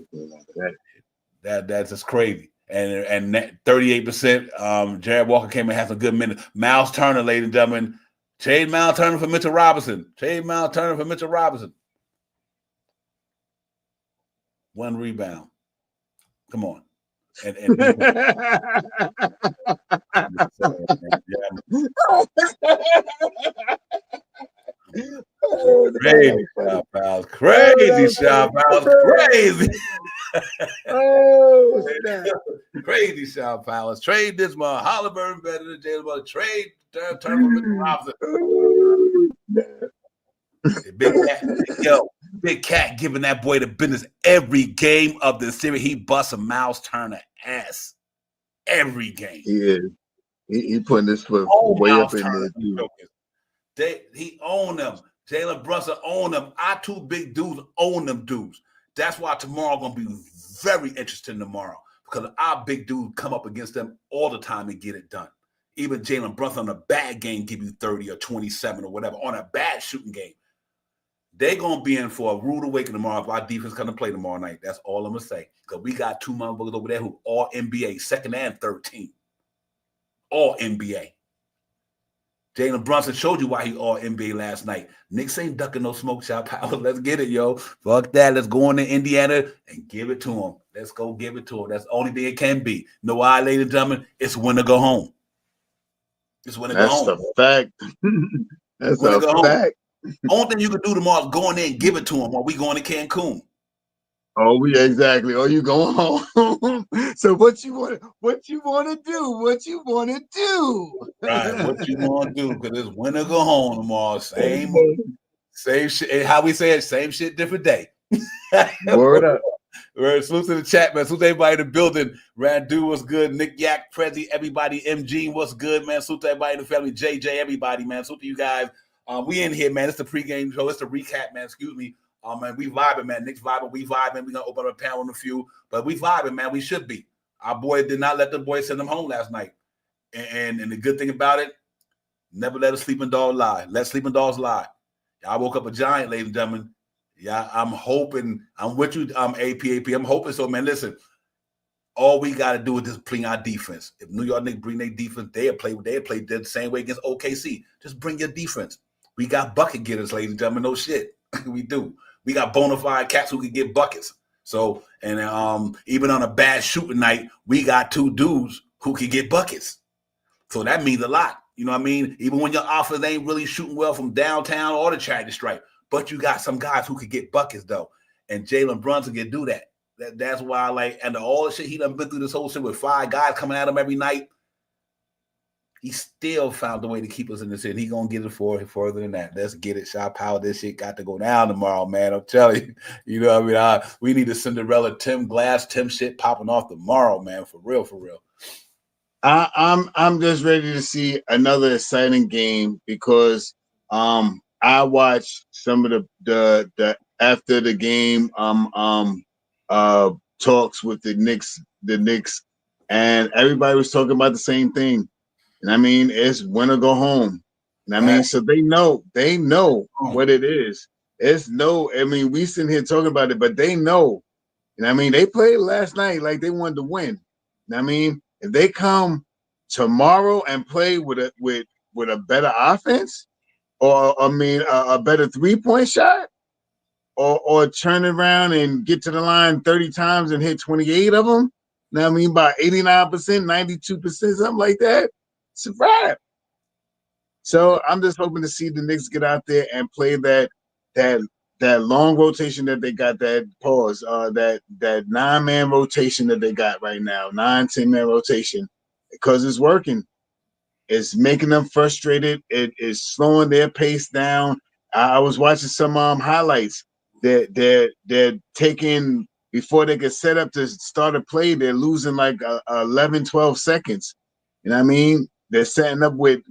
[SPEAKER 1] That's just crazy. And 38%. Jared Walker came and had some good minutes. Miles Turner, ladies and gentlemen. Trade Miles Turner for Mitchell Robinson. 1 rebound. Come on. And crazy shot fouls. Crazy shot fouls. Crazy. Crazy shot fouls. Trade this one. Halliburton better than Jalen Brunson. Trade Turner for Mitchell Robinson. Big Cat giving that boy the business every game of the series. He busts a Miles Turner ass every game.
[SPEAKER 2] He is. He putting his foot way up in there.
[SPEAKER 1] He owned them. Jalen Brunson owned them. Our 2 big dudes own them dudes. That's why tomorrow going to be very interesting tomorrow, because our big dude come up against them all the time and get it done. Even Jalen Brunson on a bad game give you 30 or 27 or whatever. On a bad shooting game, they're going to be in for a rude awakening tomorrow if our defense come to play tomorrow night. That's all I'm going to say. Because we got 2 motherfuckers over there who all NBA, 2nd and 3rd team. All NBA. Jalen Brunson showed you why he all NBA last night. Knicks ain't ducking no smoke shot power. Let's get it, yo. Fuck that. Let's go on to Indiana and give it to him. Let's go give it to him. That's the only thing it can be. You know why, ladies and gentlemen? It's when to go home. It's when to go home.
[SPEAKER 2] That's a fact. That's a fact.
[SPEAKER 1] Only thing you can do tomorrow is go in there and give it to him while we going to Cancun.
[SPEAKER 2] Oh, exactly. Oh, you going home? So what you want to do? What you want to do?
[SPEAKER 1] Right. What you want to do? Because it's when to go home tomorrow. Same shit. How we say it? Same shit, different day.
[SPEAKER 2] Word up.
[SPEAKER 1] Salute to the chat, man. Salute to everybody in the building. Randu, what's good? Nick Yak, Prezi, everybody. MG, what's good, man? Salute to everybody in the family. JJ, everybody, man. Salute to you guys. We in here, man. It's the pregame show. It's the recap, man. Excuse me. Man, we vibing, man. Nick's vibing. We vibing. We're going to open up a panel in a few. But we vibing, man. We should be. Our boy did not let the boys send them home last night. And the good thing about it, never let a sleeping dog lie. Let sleeping dogs lie. I woke up a giant, ladies and gentlemen. Yeah, I'm hoping. I'm with you, APAP. I'm hoping so, man. Listen, all we got to do is just bring our defense. If New York Knicks bring their defense, they'll play the same way against OKC. Just bring your defense. We got bucket getters, ladies and gentlemen. No shit. We do. We got bona fide cats who can get buckets. So, and even on a bad shooting night, we got 2 dudes who can get buckets. So that means a lot. You know what I mean? Even when your offense ain't really shooting well from downtown or the charity stripe, but you got some guys who could get buckets, though. And Jalen Brunson can do that. That's why I like, and all the shit he done been through this whole shit with 5 guys coming at him every night. He still found a way to keep us in the city. He gonna get it further than that. Let's get it. Shot power. This shit got to go down tomorrow, man. I'm telling you. You know what I mean? We need a Cinderella Tim shit popping off tomorrow, man. For real, for real.
[SPEAKER 2] I'm just ready to see another exciting game because I watched some of the after the game talks with the Knicks, and everybody was talking about the same thing. And I mean, it's win or go home. And I mean, so they know what it is. It's no, I mean, we sitting here talking about it, but they know. And I mean, they played last night like they wanted to win. And I mean, if they come tomorrow and play with a better offense, or I mean, a better 3-point shot, or turn around and get to the line 30 times and hit 28 of them. Now I mean, by 89%, 92%, something like that. It's a wrap. So I'm just hoping to see the Knicks get out there and play that long rotation that they got, that 9-man rotation that they got right now, 9-10-man rotation, because it's working. It's making them frustrated. It is slowing their pace down. I was watching some highlights. They're taking, before they get set up to start a play, they're losing like 11, 12 seconds. You know what I mean? They're setting up with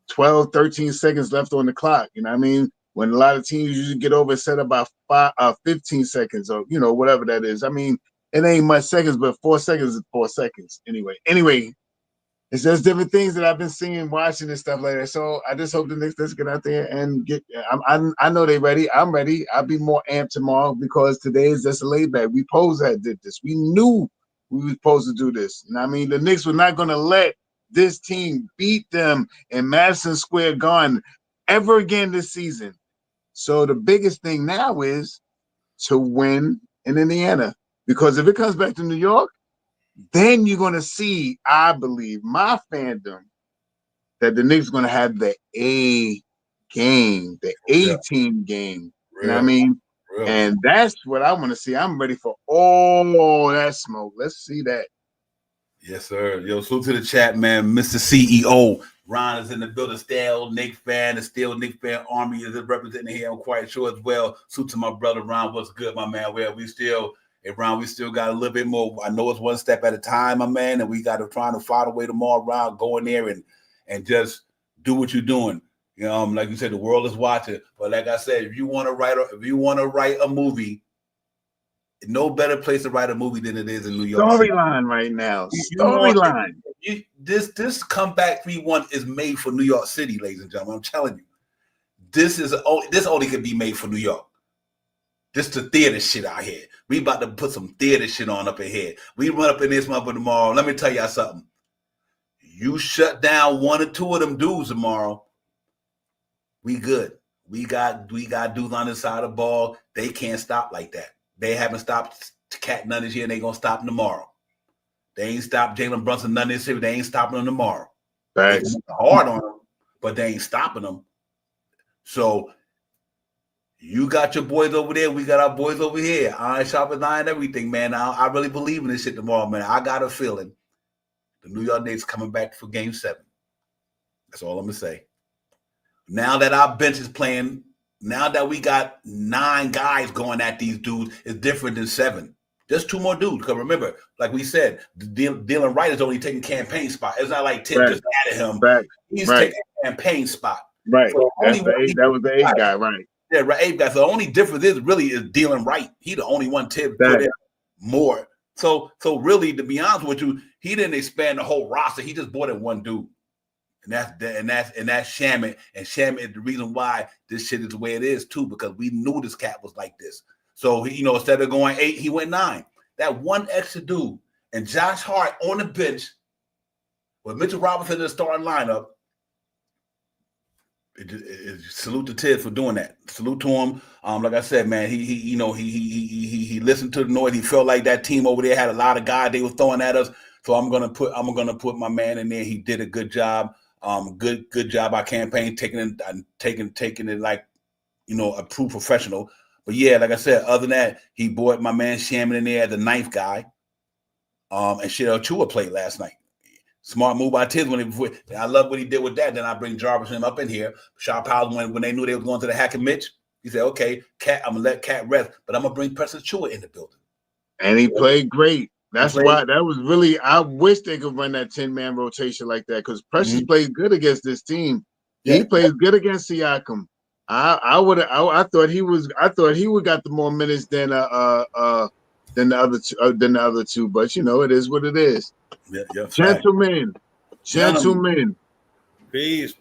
[SPEAKER 2] 12, 13 seconds left on the clock. You know what I mean? When a lot of teams usually get over and set up about 15 seconds, or whatever that is. I mean, it ain't much seconds, but 4 seconds is 4 seconds. Anyway, it's just different things that I've been seeing, watching and stuff like that. So I just hope the Knicks let's get out there and get. I know they're ready. I'm ready. I'll be more amped tomorrow because today is just a laid back. We did this. We knew we were supposed to do this. And I mean, the Knicks were not going to let this team beat them in Madison Square Garden ever again this season. So the biggest thing now is to win in Indiana, because if it comes back to New York, then you're going to see, I believe, my fandom, that the Knicks are going to have the A game, the A-team game. You know what I mean? And that's what I want to see. I'm ready for all that smoke. Let's see that.
[SPEAKER 1] Yes, sir. Yo, salute to the chat, man. Mr. CEO. Ron is in the building. Still Knicks fan. The Still Knicks fan army is representing here. I'm quite sure as well. Salute to my brother, Ron. What's good, my man? Well, we still got a little bit more. I know it's one step at a time, my man, and we got to try to find a way tomorrow, Ron. Go in there and just do what you're doing. You know, like you said, the world is watching. But like I said, if you want to write a movie, no better place to write a movie than it is in New York.
[SPEAKER 2] Storyline right now. Storyline.
[SPEAKER 1] This comeback 3-1 is made for New York City, ladies and gentlemen. I'm telling you, this only could be made for New York. This the theater shit out here. We about to put some theater shit on up in here. We run up in this motherfucker tomorrow. Let me tell y'all something. You shut down 1 or 2 of them dudes tomorrow, we good. We got dudes on the side of the ball. They can't stop like that. They haven't stopped Cat none this year, and they gonna stop them tomorrow. They ain't stopped Jalen Brunson none this year. They ain't stopping them tomorrow.
[SPEAKER 2] Thanks.
[SPEAKER 1] They hard on them, but they ain't stopping them. So you got your boys over there. We got our boys over here. Iron sharpens iron, everything, man. I really believe in this shit tomorrow, man. I got a feeling the New York Knicks coming back for Game 7. That's all I'm gonna say. Now that our bench is playing, now that we got 9 guys going at these dudes, it's different than 7. Just 2 more dudes. Because remember, like we said, Dylan Wright is only taking campaign spot. It's not like Tim just added him. He's taking a campaign spot.
[SPEAKER 2] Right. So that was the 8 guy, right?
[SPEAKER 1] Yeah, right. 8 guy. So the only difference is Dylan Wright. He the only one Tim put in more. So really, to be honest with you, he didn't expand the whole roster. He just brought in 1 dude. And that's Shamet. And Shamet is the reason why this shit is the way it is too, because we knew this cat was like this. So he, instead of going 8, he went 9. That 1 extra dude and Josh Hart on the bench with Mitchell Robinson in the starting lineup. Salute to Ted for doing that. Salute to him. Like I said, man, he listened to the noise. He felt like that team over there had a lot of guys they were throwing at us. So I'm gonna put my man in there. He did a good job. Good job by campaign taking it like, a true professional. But yeah, like I said, other than that, he brought my man Shaman in there as the 9th guy. And Shadell Chua played last night. Smart move by Tiz I love what he did with that. Then I bring Jarvis him up in here. Sharp Powers, when they knew they was going to the Hack and Mitch, he said, okay, Cat, I'm gonna let Cat rest, but I'm gonna bring Preston Chua in the building.
[SPEAKER 2] And he played great. That's why that was really, I wish they could run that 10-man rotation like that, because Precious played good against this team. He plays good against Siakam. I thought he would got the more minutes than the other two. But you know, it is what it is.
[SPEAKER 1] Yeah,
[SPEAKER 2] Gentlemen.
[SPEAKER 3] Peace.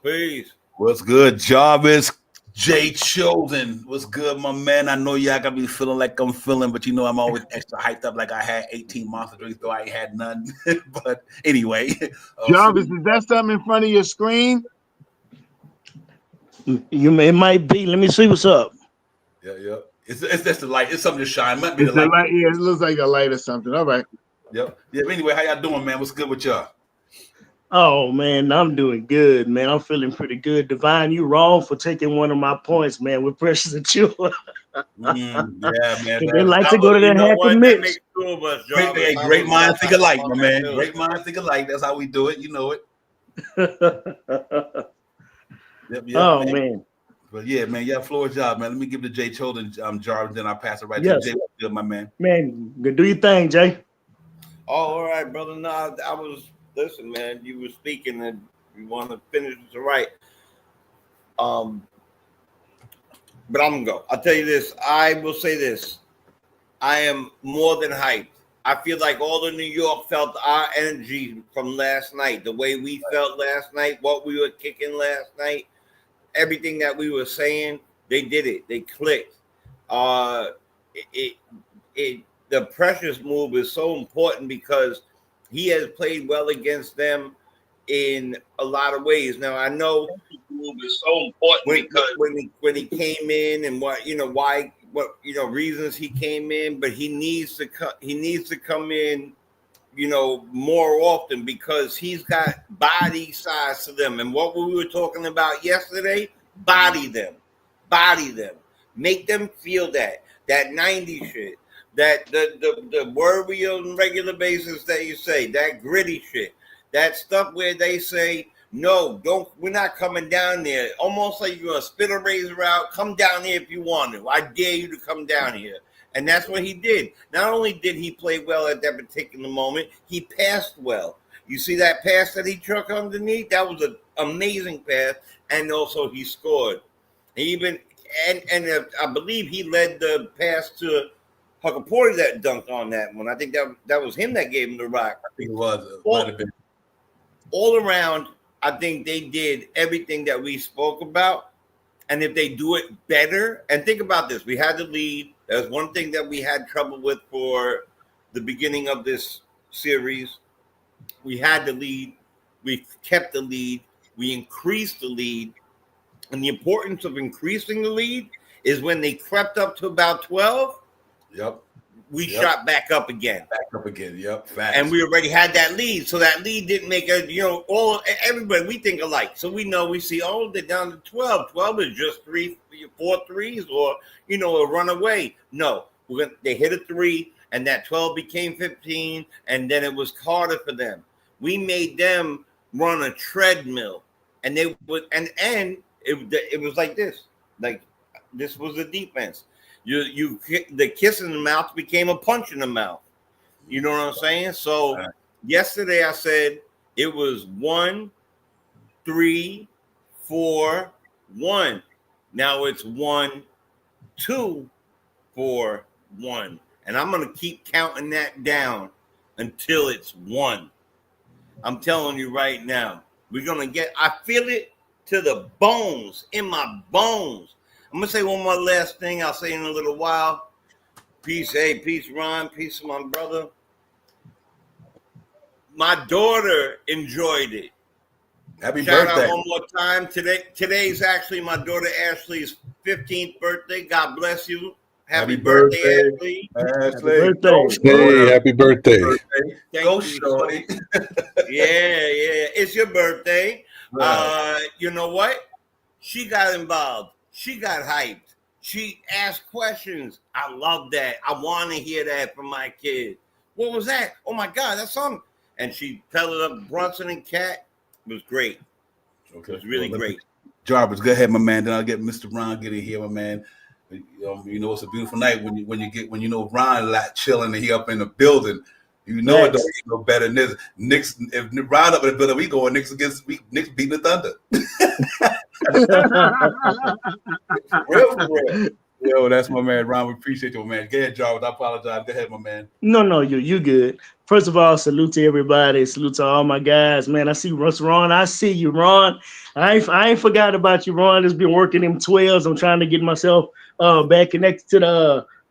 [SPEAKER 1] What's good, Jarvis? Jay Chosen. What's good, my man? I know y'all gotta be feeling like I'm feeling, but you know I'm always extra hyped up like I had 18 monster drinks, though I ain't had none. But anyway.
[SPEAKER 2] Jarvis, is that something in front of your screen?
[SPEAKER 4] It might be. Let me see what's up.
[SPEAKER 1] Yeah. It's just the light. It's something to shine. Might be
[SPEAKER 2] It's
[SPEAKER 1] the light.
[SPEAKER 2] Yeah, it looks like a light or something. All right.
[SPEAKER 1] Yep. Yeah. Anyway, how y'all doing, man? What's good with y'all?
[SPEAKER 4] Oh man, I'm doing good, man. I'm feeling pretty good. Divine, you wrong for taking one of my points, man, with Precious and Chua.
[SPEAKER 1] Yeah, man.
[SPEAKER 4] They like to go to that hack and mix.
[SPEAKER 1] Great minds think alike, my man. Great minds think alike. That's how we do it. You know it. Yep,
[SPEAKER 4] oh man.
[SPEAKER 1] But yeah, man, floor job, man. Let me give the Jay Chosen Jarvis, then I'll pass it right
[SPEAKER 4] Yes.
[SPEAKER 1] to Jay. What's good, my man?
[SPEAKER 4] Man, do your thing, Jay.
[SPEAKER 3] Oh, all right, brother. No, I was listen, man. You were speaking, and you want to finish it right. But I'm gonna go. I'll tell you this. I will say this. I am more than hyped. I feel like all of New York felt our energy from last night, the way we felt last night, what we were kicking last night, everything that we were saying. They did it. They clicked. The Precious move is so important because he has played well against them in a lot of ways. Now I know the move is so important because when he came in and what reasons he came in, but he needs to come in, more often because he's got body size to them. And what we were talking about yesterday, body them, make them feel that 90 shit. That the word we on a regular basis that you say, that gritty shit, that stuff where they say, no, we're not coming down there. Almost like you're gonna spit a razor out, come down here if you want to. I dare you to come down here. And that's what he did. Not only did he play well at that particular moment, he passed well. You see that pass that he took underneath? That was an amazing pass. And also he scored. And I believe he led the pass to Huckapori that dunked on that one. I think that was him that gave him the rock.
[SPEAKER 1] I think it was.
[SPEAKER 3] All around, I think they did everything that we spoke about. And if they do it better, and think about this, we had the lead. That was one thing that we had trouble with for the beginning of this series. We had the lead. We kept the lead. We increased the lead. And the importance of increasing the lead is when they crept up to about 12.
[SPEAKER 1] Yep.
[SPEAKER 3] We shot back up again.
[SPEAKER 1] Yep. Facts.
[SPEAKER 3] And we already had that lead. So that lead didn't make everybody, we think alike. So we see, they're down to 12. 12 is just 4 threes or, a runaway. No, they hit a 3 and that 12 became 15. And then it was harder for them. We made them run a treadmill and they would, and it was like this, this was the defense. The kiss in the mouth became a punch in the mouth. You know what I'm saying? So yesterday I said it was 1, 3, 4, 1. Now it's 1, 2, 4, 1. And I'm going to keep counting that down until it's 1. I'm telling you right now, I feel it to the bones, in my bones. I'm going to say one more last thing. I'll say in a little while. Peace, peace, Ron. Peace, my brother. My daughter enjoyed it.
[SPEAKER 1] Happy
[SPEAKER 3] Shout
[SPEAKER 1] birthday.
[SPEAKER 3] out one more time. Today's actually my daughter Ashley's 15th birthday. God bless you. Happy birthday, Ashley.
[SPEAKER 1] Ashley.
[SPEAKER 5] Hey, happy birthday.
[SPEAKER 1] Go, shorty.
[SPEAKER 3] Yeah. It's your birthday.
[SPEAKER 1] Right.
[SPEAKER 3] You know what? She got involved. She got hyped. She asked questions. I love that. I want to hear that from my kid. What was that? Oh my God, that's something. And she pelted up Brunson and Cat. It was great.
[SPEAKER 1] Okay.
[SPEAKER 3] It was really great.
[SPEAKER 1] Jarvis, go ahead, my man. Then I'll get Mr. Ron get in here, my man. It's a beautiful night when Ron a lot chilling and he up in the building. It don't get no better than this. Knicks, if Ron up in the building, we going Knicks beating the Thunder. Real for real. Yo, that's my man, Ron. We appreciate you, man. Go ahead, Jarvis. I apologize. Go ahead, my man.
[SPEAKER 4] No, you good. First of all, salute to everybody. Salute to all my guys, man. I see Russ, Ron. I see you, Ron. I ain't forgot about you, Ron. Just been working them 12s. I'm trying to get myself back connected to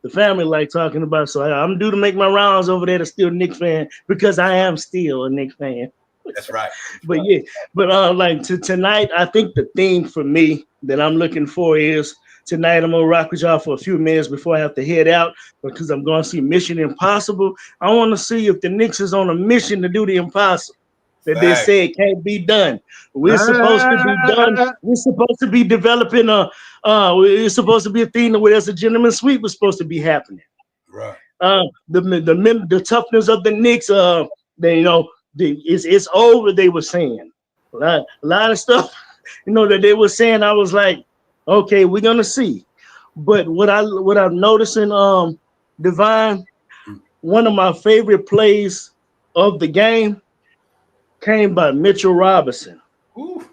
[SPEAKER 4] the family, like talking about. So I'm due to make my rounds over there to still Knicks fan because I am still a Knicks fan.
[SPEAKER 1] That's right.
[SPEAKER 4] But yeah, but like tonight, I think the theme for me that I'm looking for is tonight I'm gonna rock with y'all for a few minutes before I have to head out because I'm gonna see Mission Impossible. I want to see if the Knicks is on a mission to do the impossible that they say it can't be done. We're supposed to be done. We're supposed to be developing it's supposed to be a thing where there's a gentleman's suite was supposed to be happening.
[SPEAKER 1] Right.
[SPEAKER 4] The toughness of the Knicks. It's over. They were saying a lot of stuff, that they were saying. I was like, okay, we're gonna see. But what I'm noticing, Divine, one of my favorite plays of the game came by Mitchell Robinson.
[SPEAKER 1] Ooh.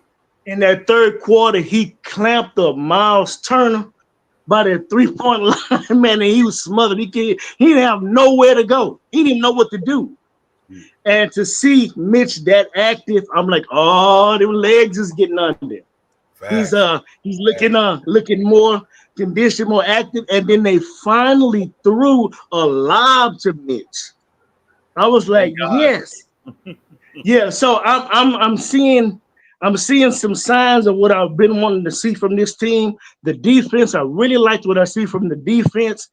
[SPEAKER 4] In that third quarter, he clamped up Miles Turner by that 3-point line, man, and he was smothered. He didn't have nowhere to go. He didn't know what to do. And to see Mitch that active, I'm like, oh, them legs is getting under. He's looking more conditioned, more active, and then they finally threw a lob to Mitch. I was like, yes, yeah. So I'm seeing some signs of what I've been wanting to see from this team. The defense, I really liked what I see from the defense.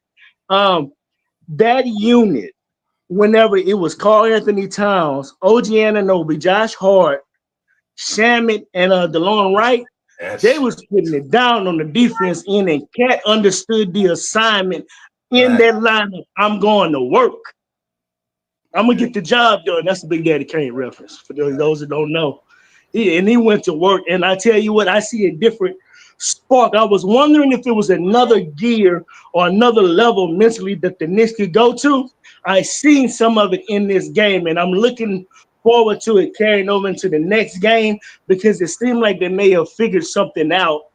[SPEAKER 4] That unit. Whenever it was Karl Anthony Towns, OG Anunoby, Josh Hart, Shamet, and DeLon Wright, they was putting it down on the defense end, and Cat understood the assignment in that lineup. I'm going to work. I'm going to get the job done. That's the Big Daddy Kane reference for those that don't know. He went to work, and I tell you what, I see a different spark. I was wondering if it was another gear or another level mentally that the Knicks could go to. I seen some of it in this game, and I'm looking forward to it carrying over into the next game because it seemed like they may have figured something out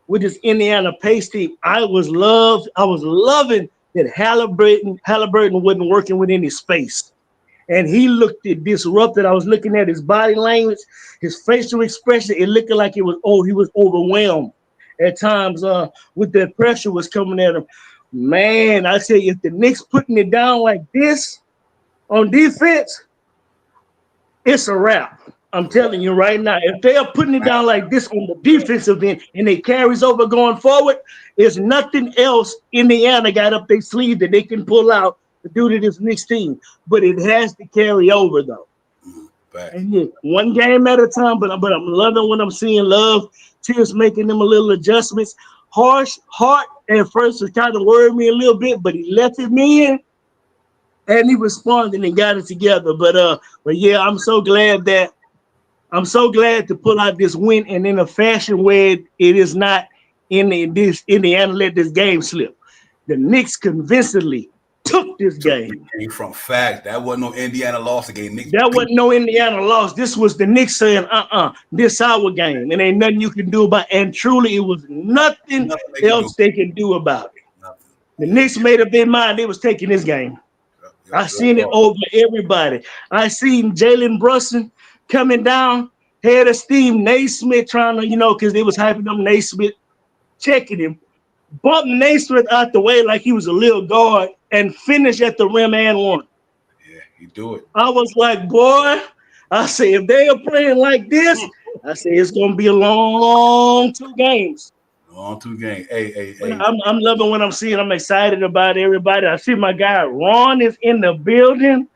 [SPEAKER 4] with this Indiana Pace team. I was loving that Halliburton wasn't working with any space, and he looked disrupted. I was looking at his body language, his facial expression. It looked like he was overwhelmed at times with that pressure was coming at him. Man, I tell you, if the Knicks putting it down like this on defense, it's a wrap. I'm telling you right now, if they are putting it down like this on the defensive end and it carries over going forward, there's nothing else Indiana got up their sleeve that they can pull out to do to this Knicks team. But it has to carry over, though. And yeah, one game at a time, but I'm loving what I'm seeing. Love, Tears making them a little adjustments. Hart at first was kind of worried me a little bit, but he left it in and he responded and got it together. But yeah, I'm so glad to pull out this win and in a fashion where it is not Indiana let this game slip. The Knicks convincingly took this game.
[SPEAKER 1] From fact, that wasn't no Indiana loss again.
[SPEAKER 4] That wasn't no Indiana loss. This was the Knicks saying, this our game, and ain't nothing you can do about it. And truly, it was nothing else they can do about it. Nothing. The Knicks made up their mind they was taking this game. I seen it over everybody. I seen Jalen Brunson coming down, head of steam, Naismith trying to, because they was hyping up Naismith, checking him, bumping Naismith out the way like he was a little guard, and finish at the rim and one.
[SPEAKER 1] Yeah, he do it.
[SPEAKER 4] I was like, boy, I say, if they are playing like this, I say it's going to be a long 2 games.
[SPEAKER 1] Long 2 games. Hey.
[SPEAKER 4] I'm loving what I'm seeing. I'm excited about everybody. I see my guy Ron is in the building.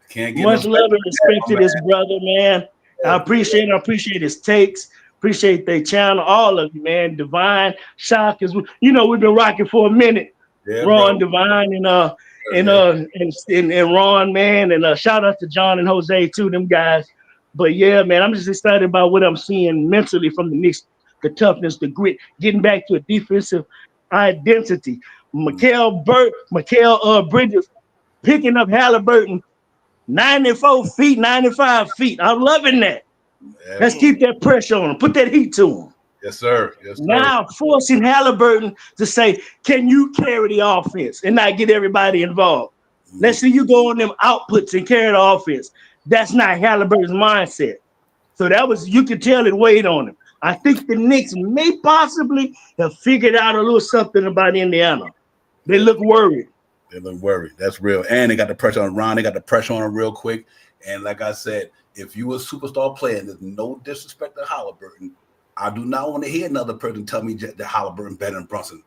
[SPEAKER 1] Can't get
[SPEAKER 4] much love and respect to this brother, man. I appreciate his takes. Appreciate their channel, all of you, man. Divine, Shock is, we've been rocking for a minute. Yeah, Ron, bro. Divine, and Ron, man, and shout out to John and Jose too, them guys. But yeah, man, I'm just excited about what I'm seeing mentally from the Knicks, the toughness, the grit, getting back to a defensive identity. Mikal Bridges picking up Halliburton 94 feet, 95 feet. I'm loving that. Yeah, let's keep that pressure on him. Put that heat to him.
[SPEAKER 1] Yes, sir. Yes, sir.
[SPEAKER 4] Now forcing Halliburton to say, can you carry the offense and not get everybody involved? Let's see you go on them outputs and carry the offense. That's not Halliburton's mindset. So that was, you could tell it weighed on him. I think the Knicks may possibly have figured out a little something about Indiana. They look worried.
[SPEAKER 1] They look worried. That's real. And they got the pressure on Ron. They got the pressure on him real quick. And like I said, if you a superstar player, and there's no disrespect to Halliburton, I do not want to hear another person tell me that Halliburton better than Brunson.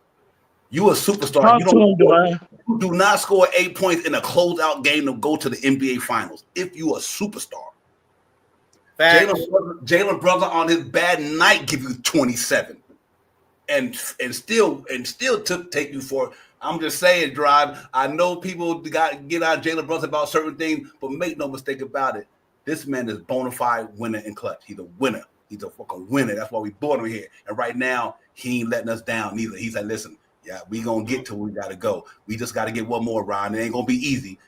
[SPEAKER 1] You a superstar. You do not score 8 points in a closeout game to go to the NBA Finals. If you a superstar. Jalen Brunson on his bad night give you 27. And still take you for it. I'm just saying, Drive. I know people got to get out Jalen Brunson about certain things, but make no mistake about it. This man is bona fide winner in clutch. He's a winner. He's a fucking winner. That's why we brought him here. And right now, he ain't letting us down neither. He's like, listen, yeah, we gonna get to where we gotta go. We just gotta get one more, Ron. It ain't gonna be easy.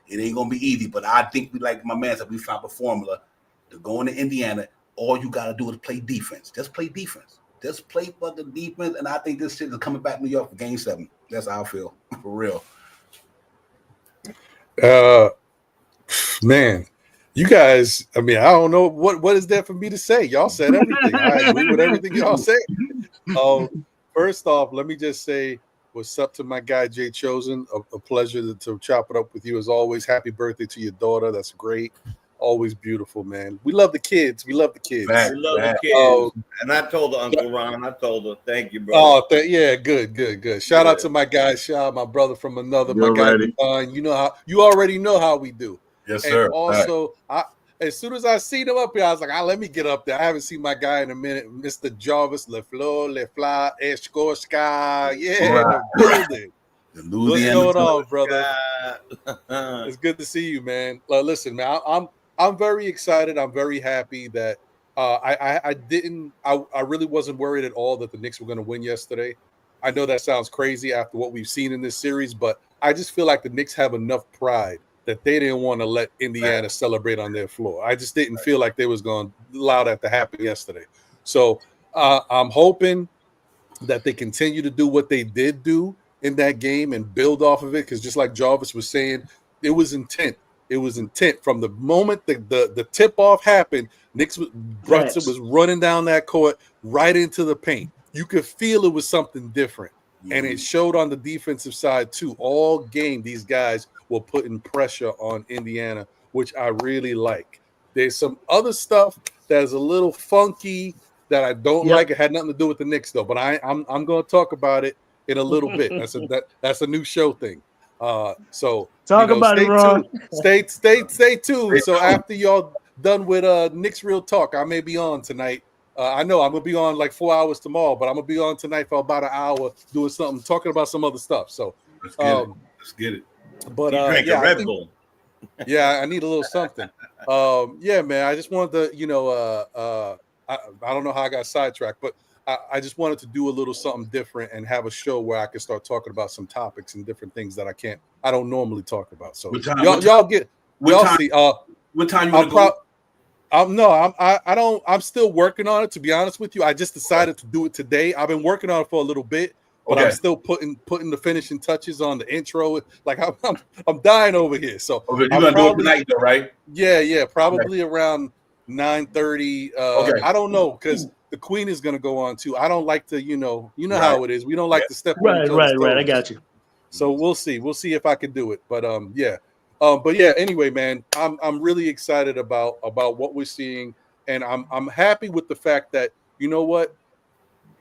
[SPEAKER 1] But I think we, like my man said, we found a formula to go into Indiana. All you gotta do is play defense. Just play defense. Just play for the defense. And I think this shit is coming back to New York for Game 7. That's how I feel, for real.
[SPEAKER 5] Man, you guys, I mean, I don't know what is there for me to say. Y'all said everything. I agree with everything y'all said. First off, let me just say what's up to my guy, Jay Chosen. A pleasure to chop it up with you as always. Happy birthday to your daughter. That's great. Always beautiful, man. We love the kids. We love the kids.
[SPEAKER 3] We love the kids. And I told her, Uncle Ron, thank you, bro.
[SPEAKER 5] Oh, yeah, good. Shout out to my guy, my brother from another. My guy, Divine. You already know how we do.
[SPEAKER 1] Yes, sir.
[SPEAKER 5] And also, as soon as I seen him up here, I was like, let me get up there. I haven't seen my guy in a minute, Mr. Jarvis LeFleur, LeFly, Eshkoshka. Yeah, in the building. What's going on, brother? It's good to see you, man. Listen, man, I'm very excited. I'm very happy that I really wasn't worried at all that the Knicks were going to win yesterday. I know that sounds crazy after what we've seen in this series, but I just feel like the Knicks have enough pride that they didn't want to let Indiana celebrate on their floor. I just didn't feel like they was going to allow that to happen yesterday. So I'm hoping that they continue to do what they did do in that game and build off of it, because just like Jarvis was saying, it was intent. It was intent from the moment the tip-off happened. Brunson was running down that court right into the paint. You could feel it was something different, and it showed on the defensive side too. All game, these guys were putting pressure on Indiana, which I really like. There's some other stuff that is a little funky that I don't like. It had nothing to do with the Knicks though, but I'm going to talk about it in a little bit. That's a new show thing. So
[SPEAKER 4] talk about it, Ron.
[SPEAKER 5] Stay tuned. So after y'all done with Knicks Real Talk, I may be on tonight. I know I'm gonna be on like 4 hours tomorrow, but I'm gonna be on tonight for about an hour doing something, talking about some other stuff. So
[SPEAKER 1] let's get it.
[SPEAKER 3] But yeah, Red Bull.
[SPEAKER 5] Yeah, I need a little something. Yeah, man. I just wanted to, I don't know how I got sidetracked, but I just wanted to do a little something different and have a show where I can start talking about some topics and different things that I don't normally talk about. So
[SPEAKER 1] what time you go?
[SPEAKER 5] I'm still working on it, to be honest with you. I just decided to do it today. I've been working on it for a little bit, but I'm still putting the finishing touches on the intro. Like I'm dying over here. So
[SPEAKER 1] you're gonna do it tonight though, right?
[SPEAKER 5] Yeah, probably around 9:30. I don't know, because the Queen is gonna go on too. I don't like to, you know how it is. We don't like to step on each other's toes.
[SPEAKER 4] I got you.
[SPEAKER 5] So we'll see if I can do it. But but yeah, anyway, man, I'm really excited about what we're seeing, and I'm happy with the fact that, you know what,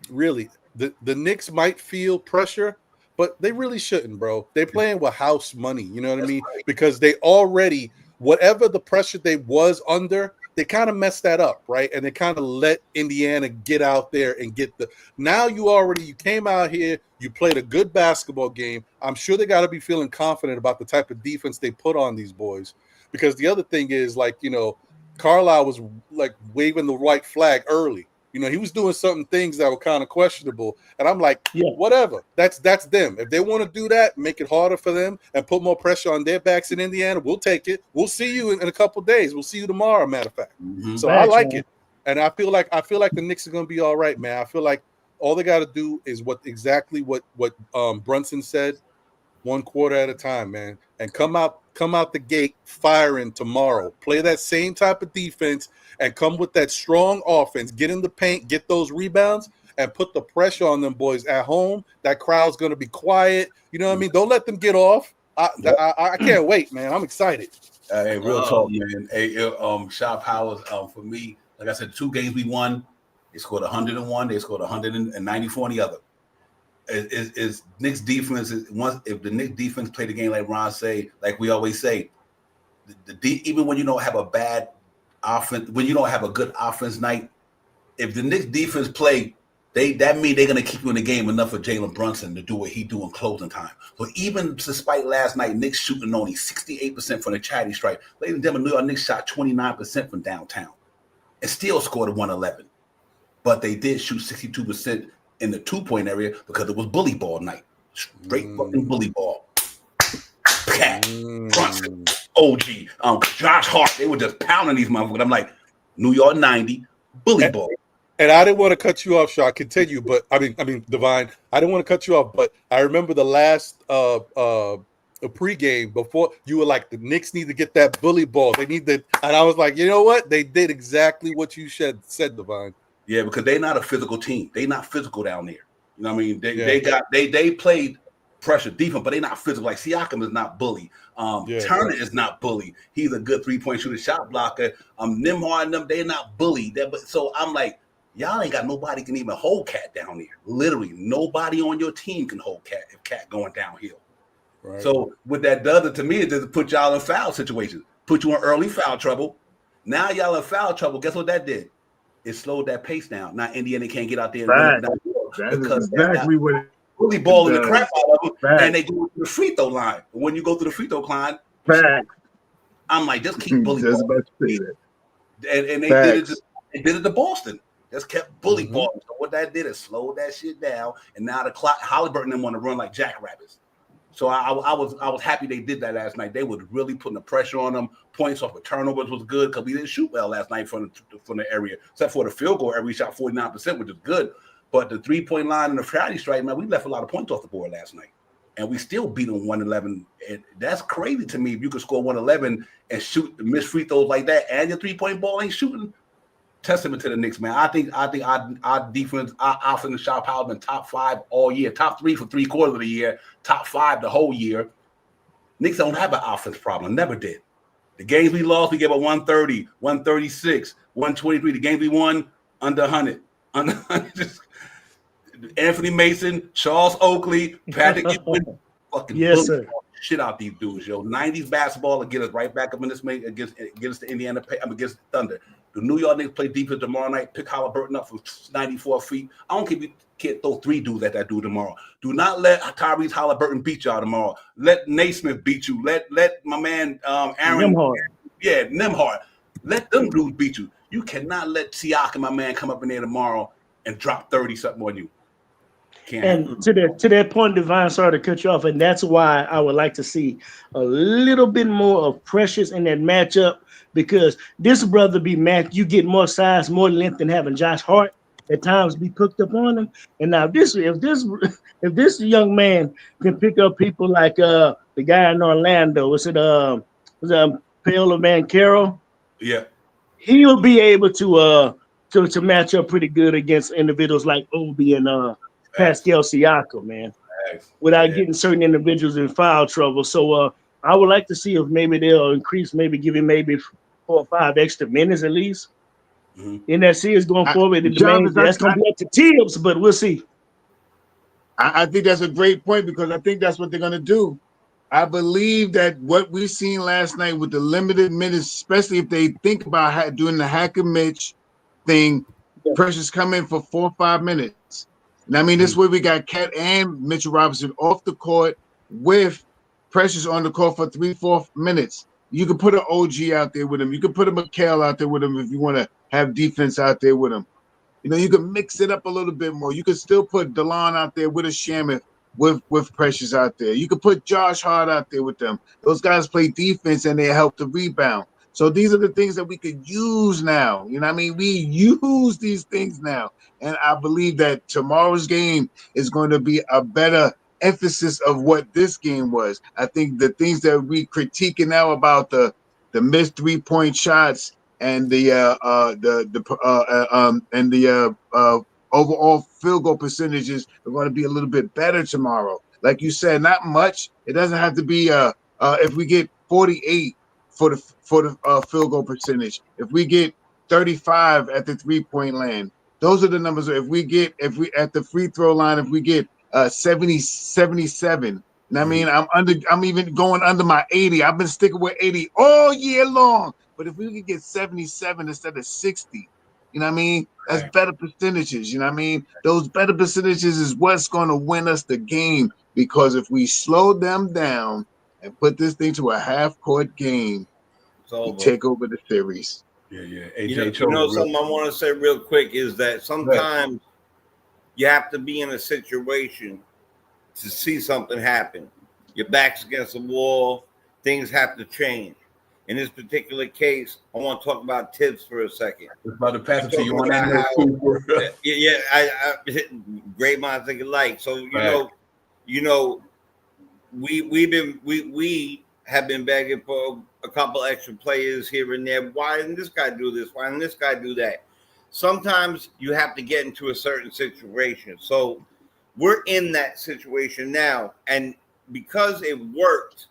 [SPEAKER 5] really, the Knicks might feel pressure, but they really shouldn't, bro. They're playing with house money, you know what I mean? Right. Because they already, whatever the pressure they was under, they kind of messed that up, right? And they kind of let Indiana get out there and get now you came out here, you played a good basketball game. I'm sure they got to be feeling confident about the type of defense they put on these boys, because the other thing is, like, Carlisle was like waving the white flag early. He was doing certain things that were kind of questionable. And I'm like, whatever. That's them. If they want to do that, make it harder for them and put more pressure on their backs in Indiana, we'll take it. We'll see you in a couple of days. We'll see you tomorrow, matter of fact. So I like it. And I feel like the Knicks are going to be all right, man. I feel like All they got to do is exactly what Brunson said, 1 quarter at a time, man, and come out the gate firing tomorrow. Play that same type of defense and come with that strong offense. Get in the paint, get those rebounds, and put the pressure on them boys at home. That crowd's going to be quiet. You know what I mean? Don't let them get off. I can't wait, man. I'm excited.
[SPEAKER 1] Hey, real talk, man. Hey, Shot Powers, for me, like I said, 2 games we won. They scored 101. They scored 194 on the other. Is Knicks defense if the Knicks defense play the game like Ron say, like we always say, even when you don't have a bad offense, when you don't have a good offense night, if the Knicks defense play, that means they're gonna keep you in the game enough for Jalen Brunson to do what he do in closing time. So even despite last night, Knicks shooting only 68% from the charity stripe, ladies and gentlemen, New York Knicks shot 29% from downtown and still scored a 111. But they did shoot 62% in the 2-point area because it was bully ball night. Straight fucking bully ball. Brunson, OG, Josh Hart, they were just pounding these motherfuckers. I'm like, New York 90, bully ball.
[SPEAKER 5] And I didn't want to cut you off, Shaw. Continue, but I mean, Divine. I didn't want to cut you off, but I remember the last pregame before you were like, the Knicks need to get that bully ball. They need that, and I was like, you know what? They did exactly what you said, Divine.
[SPEAKER 1] Yeah, because they're not a physical team. They not physical down there. You know what I mean? They played pressure defense, but they're not physical. Like Siakam is not bully. Turner is not bully. He's a good 3-point shooter, shot blocker. Nembhard and them, they're not bully. So I'm like, y'all ain't got nobody can even hold Cat down there. Literally, nobody on your team can hold Cat if Cat going downhill. Right. So what that does to me is to put y'all in foul situations, put you in early foul trouble. Now y'all in foul trouble. Guess what that did? It slowed that pace down. Now Indiana can't get out there and win it because exactly what really balling the crap out of them, and they go to the free throw line. When you go to the free throw line, I'm like, just keep bully balling. And they did it to Boston. Just kept bully balling. So what that did is slowed that shit down, and now the clock. Halliburton didn't want to run like jackrabbits. So I was happy they did that last night. They was really putting the pressure on them. Points off of turnovers was good because we didn't shoot well last night from the area, except for the field goal area. We shot 49%, which is good. But the 3-point line and the charity stripe, man, we left a lot of points off the board last night, and we still beat them 111. And that's crazy to me. If you could score 111 and miss free throws like that, and your 3-point ball ain't shooting. Testament to the Knicks, man. I think our defense, our offensive shot power been top 5 all year, top 3 for 3/4 of the year, top 5 the whole year. Knicks don't have an offense problem, never did. The games we lost, we gave up 130, 136, 123. The games we won, under 100. Anthony Mason, Charles Oakley, Patrick fucking sir. Shit out these dudes, yo. 90s basketball will get us right back up in this against the Indiana, against the Thunder. The New York Knicks play defense tomorrow night. Pick Halliburton up from 94 feet. I don't care if you can't throw 3 dudes at that dude tomorrow. Do not let Tyrese Halliburton beat y'all tomorrow. Let Naismith beat you. Let my man Aaron. Nembhard. Yeah, Nembhard. Let them dudes beat you. You cannot let Siakam, my man, come up in there tomorrow and drop 30-something on you.
[SPEAKER 4] And to that point, Divine, sorry to cut you off, and that's why I would like to see a little bit more of Precious in that matchup, because this brother be matched. You get more size, more length than having Josh Hart at times be cooked up on him. And now if this young man can pick up people like the guy in Orlando, was Paolo Banchero?
[SPEAKER 1] Yeah,
[SPEAKER 4] he'll be able to match up pretty good against individuals like Obi and Pascal Siakam, man, without getting certain individuals in foul trouble. So I would like to see if maybe they'll increase, maybe give him maybe 4 or 5 extra minutes at least in that series going forward. That's going to be up to Tibbs, but we'll see.
[SPEAKER 2] I think that's a great point, because I think that's what they're going to do. I believe that what we seen last night with the limited minutes, especially if they think about doing the Hack and Mitch thing, Precious come in for 4 or 5 minutes. And I mean, this way we got Cat and Mitchell Robinson off the court with Precious on the court for 3-4 minutes. You can put an OG out there with him. You can put a McHale out there with him if you want to have defense out there with him. You know, you can mix it up a little bit more. You can still put DeLon out there with a Shaman with Precious out there. You can put Josh Hart out there with them. Those guys play defense and they help the rebound. So these are the things that we could use now. You know what I mean? We use these things now. And I believe that tomorrow's game is going to be a better emphasis of what this game was. I think the things that we critiquing now about the missed 3-point shots and the overall field goal percentages are going to be a little bit better tomorrow. Like you said, not much. It doesn't have to be if we get 48 for the field goal percentage, if we get 35 at the 3-point land, those are the numbers. If we at the free throw line, if we get 70, 77. And I mean, I'm even going under my 80. I've been sticking with 80 all year long. But if we could get 77 instead of 60, you know what I mean? That's better percentages. You know what I mean? Those better percentages is what's going to win us the game. Because if we slow them down and put this thing to a half-court game, we take over the series.
[SPEAKER 1] Yeah.
[SPEAKER 3] AJ, you know something I want to say real quick is that sometimes you have to be in a situation to see something happen. Your back's against the wall. Things have to change. In this particular case, I want to talk about Tibbs for a second.
[SPEAKER 1] It's about to pass it to you on that
[SPEAKER 3] I great minds think alike. So you know, we have been begging for a couple extra players here and there. Why didn't this guy do this? Why didn't this guy do that? Sometimes you have to get into a certain situation. So we're in that situation now, and because it worked,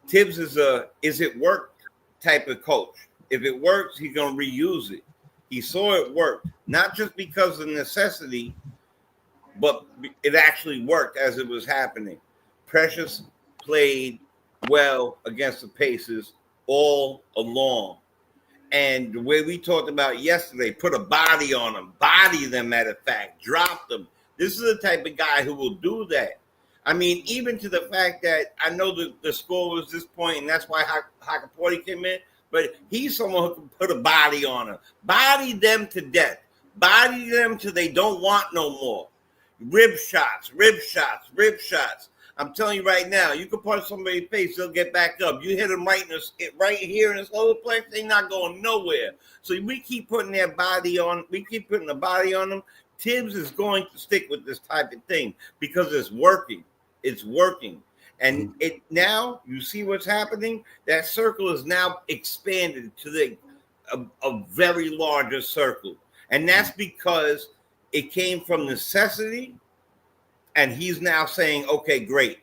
[SPEAKER 3] Tibbs is it work type of coach. If it works, he's gonna reuse it. He saw it work, not just because of necessity, but it actually worked as it was happening. Precious played well against the Pacers all along. And the way we talked about yesterday, put a body on them, body them, matter of fact, drop them. This is the type of guy who will do that. I mean, even to the fact that I know the score was this point, and that's why Hakaporti came in, but he's someone who can put a body on them. Body them to death. Body them till they don't want no more. Rib shots. I'm telling you right now, you can punch somebody in the face, they'll get back up. You hit them right here in this whole place, they're not going nowhere. So we keep putting the body on them. Tibbs is going to stick with this type of thing because it's working. It's working. And it now you see what's happening. That circle is now expanded to a very larger circle. And that's because it came from necessity. And he's now saying, okay, great.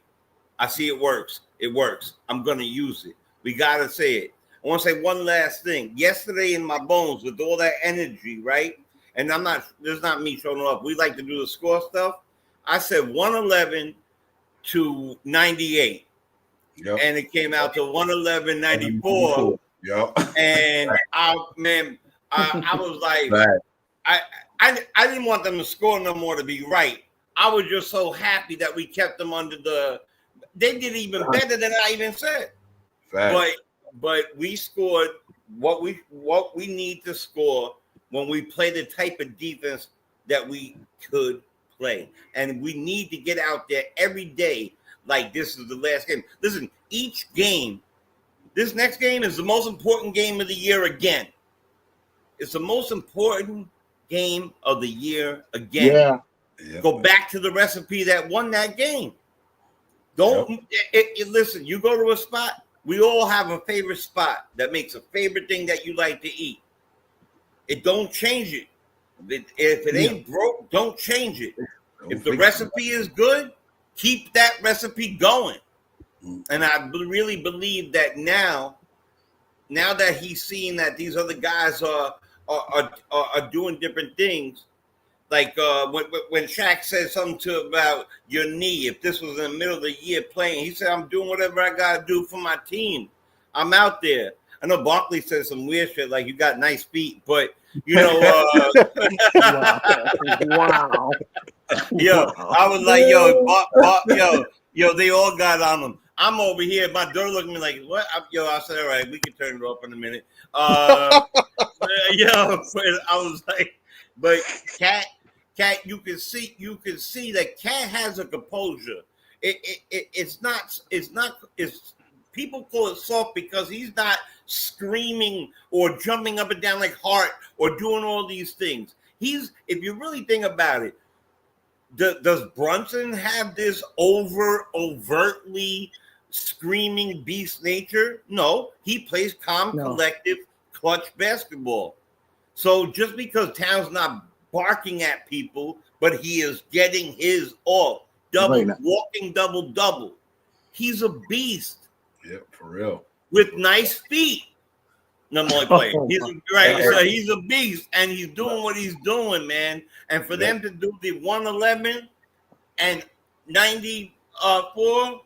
[SPEAKER 3] I see it works. It works. I'm going to use it. We got to say it. I want to say one last thing. Yesterday in my bones with all that energy, right? And there's not me showing up. We like to do the score stuff. I said 111 to 98.
[SPEAKER 1] Yep.
[SPEAKER 3] And it came out to 111-94.
[SPEAKER 1] Yep.
[SPEAKER 3] And I was like, I didn't want them to score no more to be right. I was just so happy that we kept them under they did even better than I even said. But we scored what we need to score when we play the type of defense that we could play. And we need to get out there every day like this is the last game. Listen, each game, this next game is the most important game of the year again. It's the most important game of the year again.
[SPEAKER 2] Yeah.
[SPEAKER 1] Yep.
[SPEAKER 3] Go back to the recipe that won that game. Listen, you go to a spot, we all have a favorite spot that makes a favorite thing that you like to eat. It don't change it. If it ain't broke, don't change it. If the recipe is good, keep that recipe going. And I really believe that now that he's seeing that these other guys are doing different things, like when Shaq said something about your knee, if this was in the middle of the year playing, he said, I'm doing whatever I got to do for my team. I'm out there. I know Barkley said some weird shit like you got nice feet, but you know,
[SPEAKER 4] Wow.
[SPEAKER 3] Yo, I was like, yo, they all got on them. I'm over here. My daughter looked at me like, what? I said, all right, we can turn it off in a minute. I was like, but Cat, you can see that Cat has a composure. It's People call it soft because he's not screaming or jumping up and down like Hart or doing all these things. If you really think about it, does Brunson have this overtly screaming beast nature? No, he plays calm, collective, clutch basketball. So just because Towns not barking at people, but he is getting his off, walking double. He's a beast.
[SPEAKER 1] Yeah, for real.
[SPEAKER 3] With nice feet. No more playing. So he's a beast, and he's doing what he's doing, man. And for them to do the 111 and 94,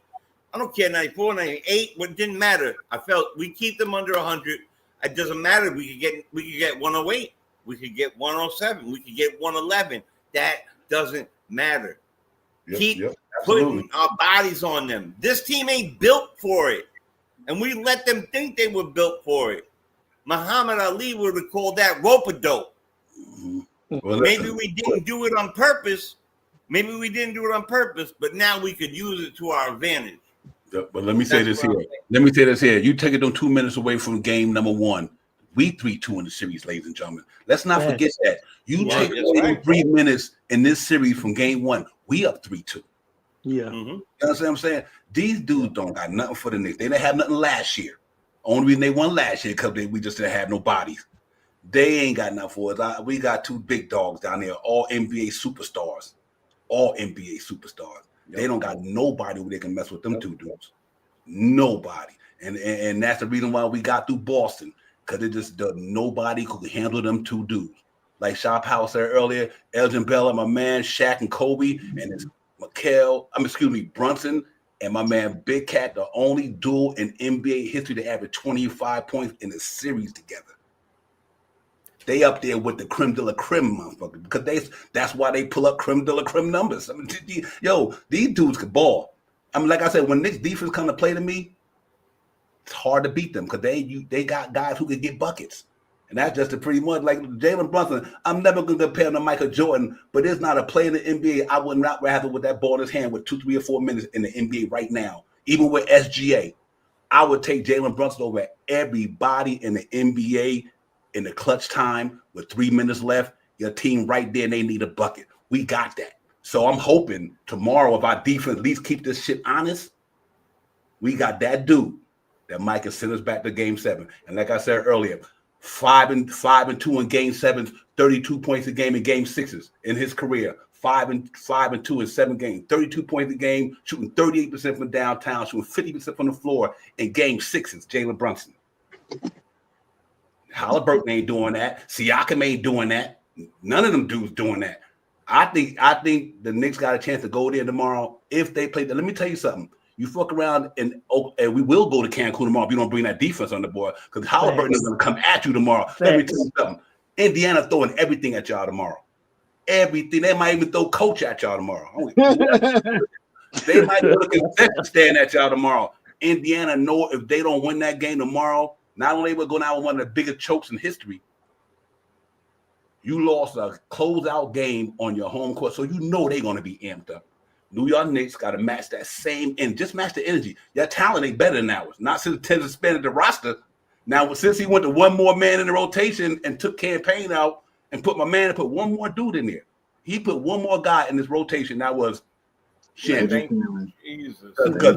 [SPEAKER 3] I don't care, 94, 98, but it didn't matter. I felt we keep them under 100. It doesn't matter. We could get 108. We could get 107. We could get 111. That doesn't matter. Keep putting our bodies on them. This team ain't built for it. And we let them think they were built for it. Muhammad Ali would have called that rope-a-dope. Well, maybe we didn't do it on purpose. But now we could use it to our advantage.
[SPEAKER 1] But let me say this here. You take it on 2 minutes away from game number 1. We 3-2 in the series, ladies and gentlemen. Let's not forget that. You take away 3 minutes in this series from game 1. We up 3-2.
[SPEAKER 4] Yeah.
[SPEAKER 1] You know what I'm saying? These dudes don't got nothing for the Knicks. They didn't have nothing last year. Only reason they won last year because we just didn't have no bodies. They ain't got nothing for us. We got 2 big dogs down there, all NBA superstars. They don't got nobody who they can mess with them 2 dudes. Nobody. And that's the reason why we got through Boston, because it just nobody could handle them 2 dudes. Like Shaw Powell said earlier, Elgin Bella, my man, Shaq and Kobe, and it's Brunson and my man Big Cat, the only duo in NBA history to average 25 points in a series together. They up there with the creme de la creme, motherfucker, because that's why they pull up creme de la creme numbers. I mean, these dudes could ball. I mean, like I said, when Knicks defense come to play to me, it's hard to beat them because they got guys who can get buckets. And that's just pretty much like Jalen Brunson. I'm never going to compare him to Michael Jordan, but there's not a player in the NBA I would not rather with that ball in his hand with 2, 3, or 4 minutes in the NBA right now. Even with SGA, I would take Jalen Brunson over everybody in the NBA in the clutch time with 3 minutes left. Your team right there, and they need a bucket. We got that. So I'm hoping tomorrow, if our defense at least keep this shit honest, we got that dude that might can send us back to game 7. And like I said earlier, 5-2 in game 7s, 32 points a game in game 6s in his career. 5-2 in 7 games, 32 points a game, shooting 38% from downtown, shooting 50% from the floor in game 6s. Jalen Brunson. Halliburton ain't doing that. Siakam ain't doing that. None of them dudes doing that. I think the Knicks got a chance to go there tomorrow if they play. Let me tell you something. You fuck around and we will go to Cancun tomorrow if you don't bring that defense on the board, because Halliburton is going to come at you tomorrow. Let me tell you something. Indiana throwing everything at y'all tomorrow. Everything. They might even throw Coach at y'all tomorrow. They might go to concession stand at y'all tomorrow. Indiana know if they don't win that game tomorrow, not only will go down with one of the biggest chokes in history, you lost a closeout game on your home court, so you know they're going to be amped up. New York Knicks got to match that same and just match the energy. Your talent ain't better than ours. Not since Tim suspended the roster. Now, since he went to one more man in the rotation and took Campaign out and put one more dude in there. He put one more guy in this rotation. That was shit. Jesus. Because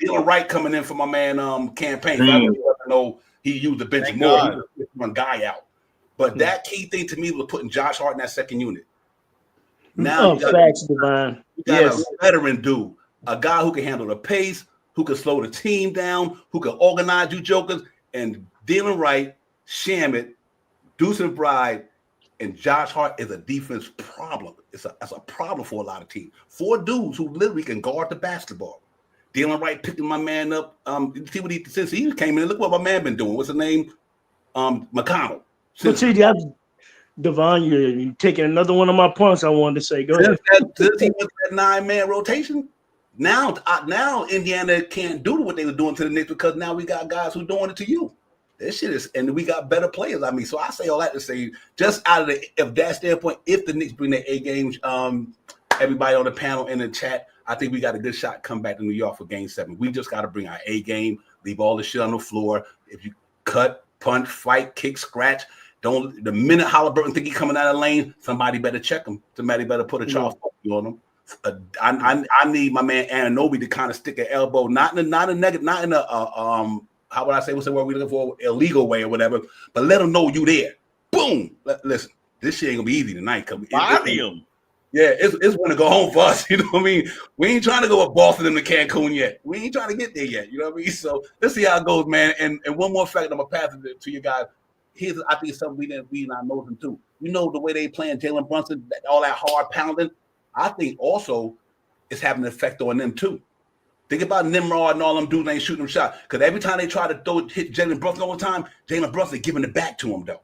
[SPEAKER 1] Dylan Wright coming in for my man Campaign. I don't know he used the bench more. He was one guy out. But that key thing to me was putting Josh Hart in that second unit. Now you got a veteran dude, a guy who can handle the pace, who can slow the team down, who can organize you jokers, and Dylan Wright, Shamet, Deuce McBride, and Josh Hart is a defense problem. It's a problem for a lot of teams. 4 dudes who literally can guard the basketball. Dylan Wright picking my man up. You see what since he came in. Look what my man been doing. What's his name? McConnell.
[SPEAKER 4] Devon, you're taking another one of my points I wanted to say. Go ahead.
[SPEAKER 1] Since he went that 9-man rotation, now Indiana can't do what they were doing to the Knicks because now we got guys who doing it to you. This shit is, and we got better players. I mean, so I say all that to say, just out of if that standpoint, if the Knicks bring their A games, everybody on the panel in the chat, I think we got a good shot to come back to New York for Game 7. We just got to bring our A game. Leave all the shit on the floor. If you cut, punch, fight, kick, scratch, don't. The minute Halliburton think he coming out of the lane, somebody better check him. Somebody better put a charge on him. I need my man Anunoby to kind of stick an elbow, not in a how would I say, what's the word we looking for? Illegal way or whatever, but let them know you there. Boom. Listen, this shit ain't gonna be easy tonight.
[SPEAKER 3] Body him.
[SPEAKER 1] Yeah, it's gonna go home for us. You know what I mean? We ain't trying to go with Boston and Cancun yet. We ain't trying to get there yet. You know what I mean? So let's see how it goes, man. And one more fact I'm gonna pass it to you guys. Here's I think something we not know them too. You know the way they playing Jalen Brunson, all that hard pounding. I think also it's having an effect on them too. Think about Nimrod and all them dudes ain't shooting them shots. Because every time they try to hit Jalen Brunson all the time, Jalen Brunson giving it back to him though.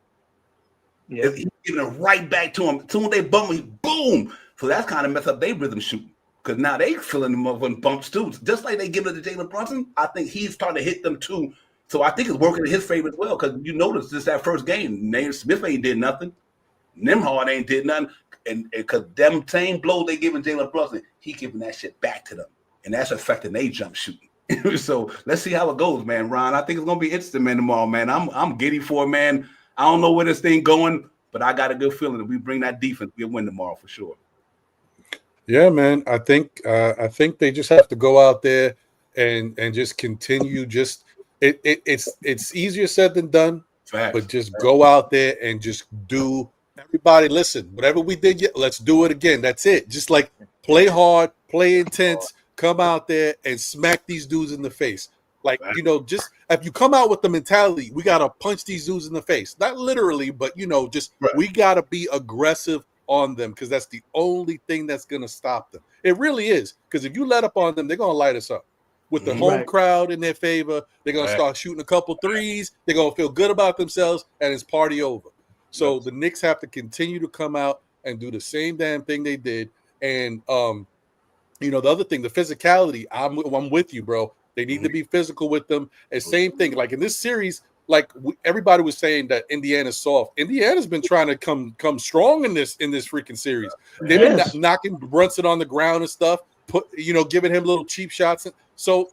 [SPEAKER 1] Yeah. He's giving it right back to him. As soon as they bump him, boom. So that's kind of mess up their rhythm shooting. Because now they filling them up with bumps too. Just like they give it to Jalen Brunson, I think he's starting to hit them too. So I think it's working in his favor as well. Because you notice just that first game, Naismith Smith ain't did nothing. Nimrod ain't did nothing. And because them same blows they giving Jalen Brunson, he giving that shit back to them. And that's affecting their jump shooting. So let's see how it goes, man. Ron, I think it's gonna be interesting, man, tomorrow, man. I'm giddy for it, man. I don't know where this thing going, but I got a good feeling that we bring that defense, we'll win tomorrow for sure.
[SPEAKER 5] Yeah, man. I think they just have to go out there and just continue. Just it's easier said than done. Facts. But just go out there and just do. Everybody, listen. Whatever we did, let's do it again. That's it. Just like play hard, play intense. Come out there and smack these dudes in the face. Like, you know, just if you come out with the mentality, we got to punch these dudes in the face. Not literally, but, you know, just we got to be aggressive on them because that's the only thing that's going to stop them. It really is. Because if you let up on them, they're going to light us up. With the home crowd in their favor, they're going to start shooting a couple threes. They're going to feel good about themselves, and it's party over. So the Knicks have to continue to come out and do the same damn thing they did. And, you know, the other thing, the physicality, I'm with you, bro. They need to be physical with them. And same thing, like in this series, like everybody was saying that Indiana's soft. Indiana's been trying to come strong in this freaking series. They've been knocking Brunson on the ground and stuff, giving him little cheap shots. So,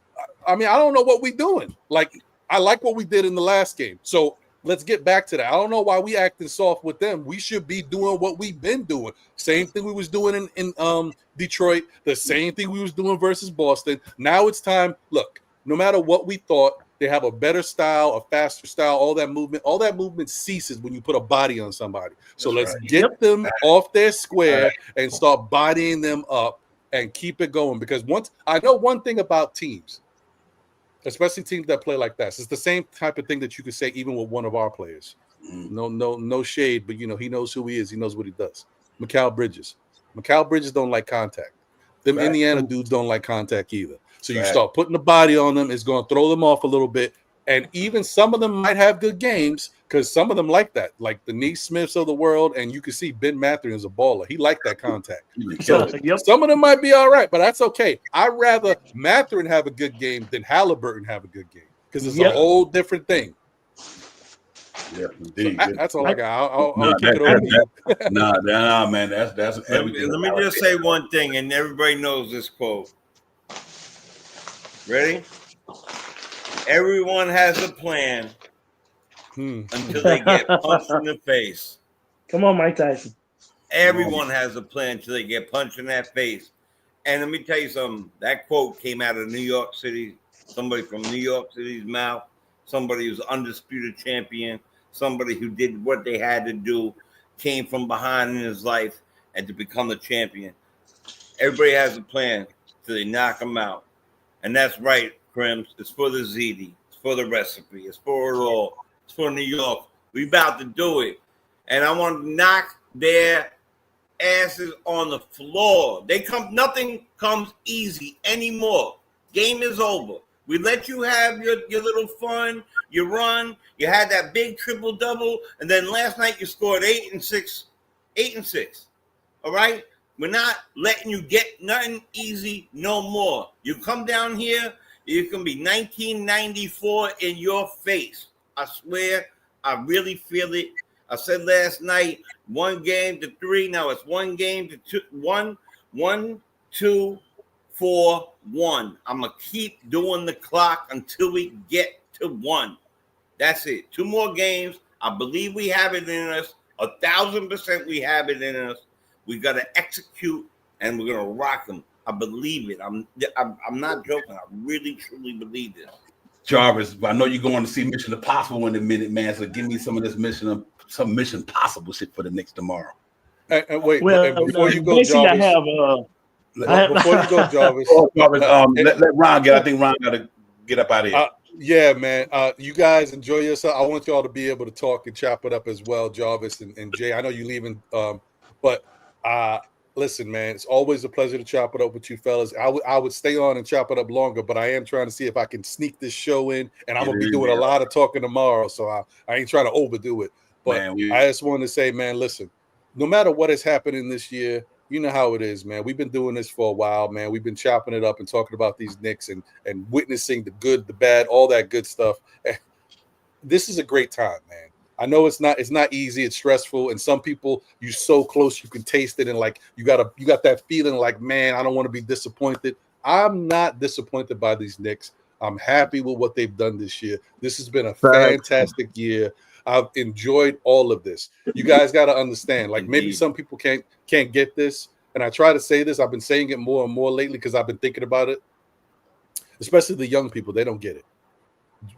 [SPEAKER 5] I mean, I don't know what we're doing. Like, I like what we did in the last game. So let's get back to that. I don't know why we acting soft with them. We should be doing what we've been doing. Same thing we was doing in Detroit. The same thing we was doing versus Boston. Now it's time. Look, no matter what we thought, they have a better style, a faster style. All that movement ceases when you put a body on somebody. So let's get them off their square and start bodying them up and keep it going. Because once I know one thing about teams, especially teams that play like that. It's the same type of thing that you could say even with one of our players. No shade, but you know he knows who he is. He knows what he does. Mikal Bridges don't like contact. Them Indiana dudes don't like contact either. So you start putting the body on them. It's going to throw them off a little bit. And even some of them might have good games because some of them like that, like the Naismiths of the world. And you can see Ben Mathurin is a baller. He liked that contact. So some of them might be all right, but that's okay. I'd rather Mathurin have a good game than Halliburton have a good game because it's a whole different thing.
[SPEAKER 1] Yeah, indeed.
[SPEAKER 5] So that's all I got. I'll kick it over to you.
[SPEAKER 1] Nah, man. That's everything.
[SPEAKER 3] Let me just say one thing, and everybody knows this quote. Ready? Everyone has a plan until they get punched in the face.
[SPEAKER 4] Come on, Mike Tyson.
[SPEAKER 3] Everyone has a plan until they get punched in that face. And let me tell you something. That quote came out of New York City. Somebody from New York City's mouth. Somebody who's undisputed champion. Somebody who did what they had to do. Came from behind in his life and to become the champion. Everybody has a plan until they knock them out. And that's right, Crims. It's for the ZD. It's for the recipe. It's for it all. It's for New York. We about to do it. And I want to knock their asses on the floor. Nothing comes easy anymore. Game is over. We let you have your little fun, your run. You had that big triple-double. And then last night you scored 8 and 6. 8 and 6. All right? We're not letting you get nothing easy no more. You come down here, it can be 1994 in your face. I swear, I really feel it. I said last night, 1 game to 3. Now it's 1 game to 2. 1, 2, 4-1. I'm gonna keep doing the clock until we get to 1. That's it. 2 more games. I believe we have it in us. 1,000% we have it in us. We got to execute, and we're gonna rock them. I believe it. I'm not joking. I really truly believe this.
[SPEAKER 1] Jarvis, I know you're going to see Mission Impossible in a minute, man. So give me some of this Mission Possible shit for the Knicks tomorrow.
[SPEAKER 5] And wait,
[SPEAKER 4] Well,
[SPEAKER 5] and before you go,
[SPEAKER 4] basically,
[SPEAKER 5] Jarvis, before you go, Jarvis,
[SPEAKER 1] let Ron get. I think Ron got to get up out of here.
[SPEAKER 5] Yeah, man. You guys enjoy yourself. I want y'all to be able to talk and chop it up as well, Jarvis and Jay. I know you're leaving, but listen, man, it's always a pleasure to chop it up with you fellas. I would stay on and chop it up longer, but I am trying to see if I can sneak this show in, and I'm gonna be doing a lot of talking tomorrow, so I ain't trying to overdo it. But man, I just wanted to say, man, listen, no matter what is happening this year, you know how it is, man. We've been doing this for a while, man. We've been chopping it up and talking about these Knicks and witnessing the good, the bad, all that good stuff. This is a great time, man. I know it's not easy, it's stressful, and some people, you're so close you can taste it, and like you got that feeling like, man, I don't want to be disappointed. I'm not disappointed by these Knicks. I'm happy with what they've done this year. This has been a fantastic year. I've enjoyed all of this. You guys got to understand, like maybe some people can't get this, and I try to say this. I've been saying it more and more lately because I've been thinking about it, especially the young people. They don't get it.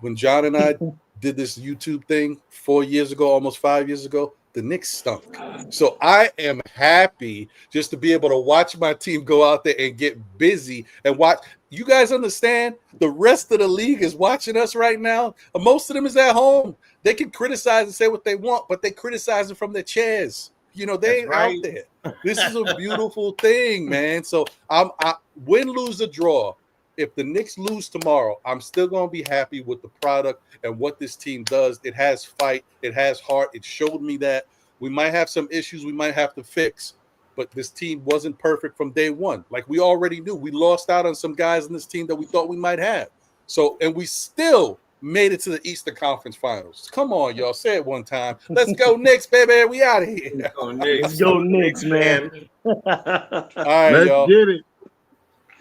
[SPEAKER 5] When John and I did this YouTube thing 4 years ago, almost 5 years ago, the Knicks stunk. So I am happy just to be able to watch my team go out there and get busy and watch. You guys understand? The rest of the league is watching us right now. Most of them is at home. They can criticize and say what they want, but they criticize it from their chairs. You know, they ain't out there. This is a beautiful thing, man. So I win, lose, or draw. If the Knicks lose tomorrow, I'm still going to be happy with the product and what this team does. It has fight. It has heart. It showed me that. We might have some issues we might have to fix, but this team wasn't perfect from day one. Like we already knew. We lost out on some guys in this team that we thought we might have. So, and we still made it to the Eastern Conference Finals. Come on, y'all. Say it one time. Let's go Knicks, baby. We out of here.
[SPEAKER 4] Let's go Knicks, man.
[SPEAKER 5] All right,
[SPEAKER 2] Let's
[SPEAKER 5] y'all.
[SPEAKER 2] get it.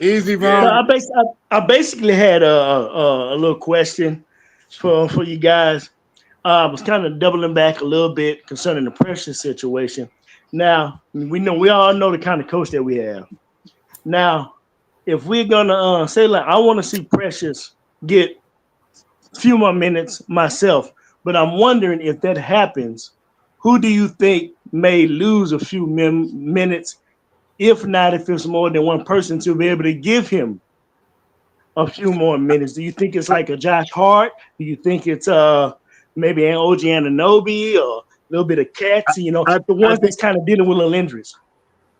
[SPEAKER 2] Easy, Ron.
[SPEAKER 4] So I basically had a little question for you guys. I was kind of doubling back a little bit concerning the Precious situation. Now we all know the kind of coach that we have. Now, if we're gonna say like I want to see Precious get a few more minutes myself, but I'm wondering if that happens, who do you think may lose a few minutes? If not, if it's more than one person to be able to give him a few more minutes. Do you think it's like a Josh Hart? Do you think it's maybe an OG Anunoby or a little bit of Cats? You know, the ones that's kind of dealing with little injuries.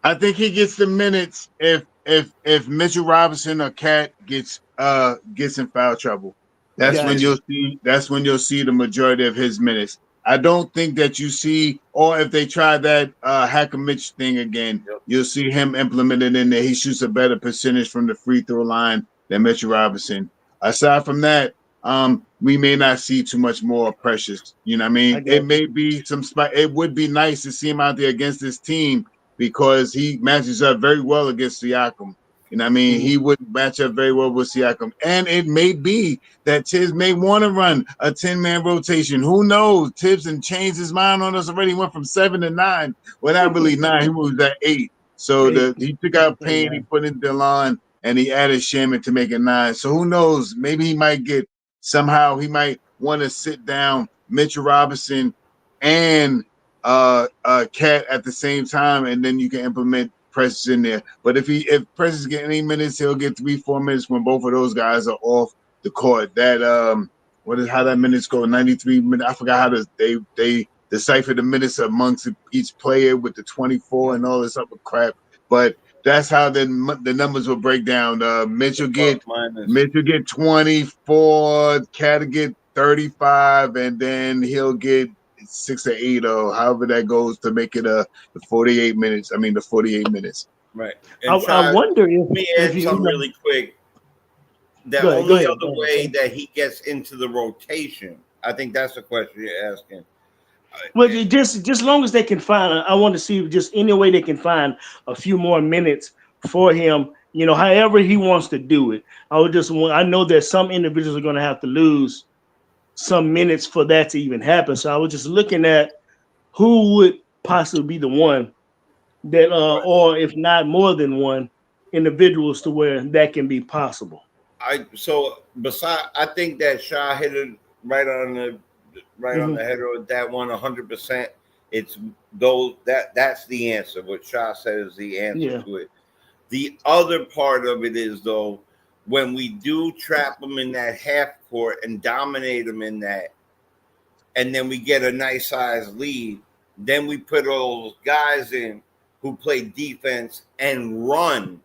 [SPEAKER 2] I think he gets the minutes if Mitchell Robinson or Cat gets in foul trouble. That's when you'll see the majority of his minutes. I don't think that you see, or if they try that Hacker Mitch thing again, you'll see him implemented in there. He shoots a better percentage from the free throw line than Mitchell Robinson. Aside from that, we may not see too much more Precious. You know what I mean? It may be some spot. It would be nice to see him out there against this team because he matches up very well against Siakam. You know what I mean? He would match up very well with Siakam. And it may be that Tibbs may want to run a 10-man rotation. Who knows? Tibbs and changed his mind on us already. Went from 7 to 9. Well, not really 9. He moved at 8. So he took out Payne, he put in DeLon, and he added Shaman to make it 9. So who knows? Maybe he might he might want to sit down Mitchell Robinson and Cat at the same time, and then you can implement Precious in there. But if Precious get any minutes, he'll get 3-4 minutes when both of those guys are off the court. That how that minutes go? 93 minutes. I forgot how they decipher the minutes amongst each player with the 24 and all this other crap. But that's how the numbers will break down. Mitchell get 24, Cat will get 35, and then he'll get 6 or 8 or however that goes to make it the 48 minutes. I mean the 48 minutes.
[SPEAKER 3] Right.
[SPEAKER 4] I wonder if
[SPEAKER 3] let me add something really quick. The only other way that he gets into the rotation, I think that's the question you're asking.
[SPEAKER 4] Well, just long as they can find, I want to see just any way they can find a few more minutes for him you know, however he wants to do it. I know that some individuals are going to have to lose some minutes for that to even happen. So I was just looking at who would possibly be the one that, or if not more than one individuals to where that can be possible.
[SPEAKER 3] I think that Shaw hit it right on the head with that one 100%. It's those that's the answer. What Shaw said is the answer to it. The other part of it is, though, when we do trap them in that half court and dominate them in that, and then we get a nice size lead, then we put all those guys in who play defense and run.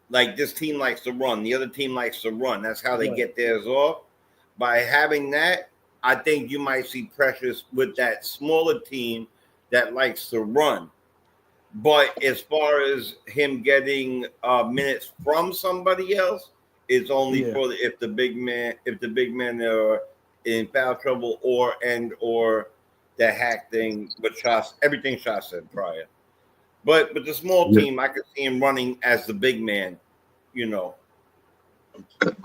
[SPEAKER 3] Like this team likes to run. The other team likes to run. That's how they get theirs off. By having that, I think you might see Precious with that smaller team that likes to run. But as far as him getting minutes from somebody else, it's only for if the big men are in foul trouble or the hack thing. But everything Shaw said prior. But the small team, I could see him running as the big man, you know.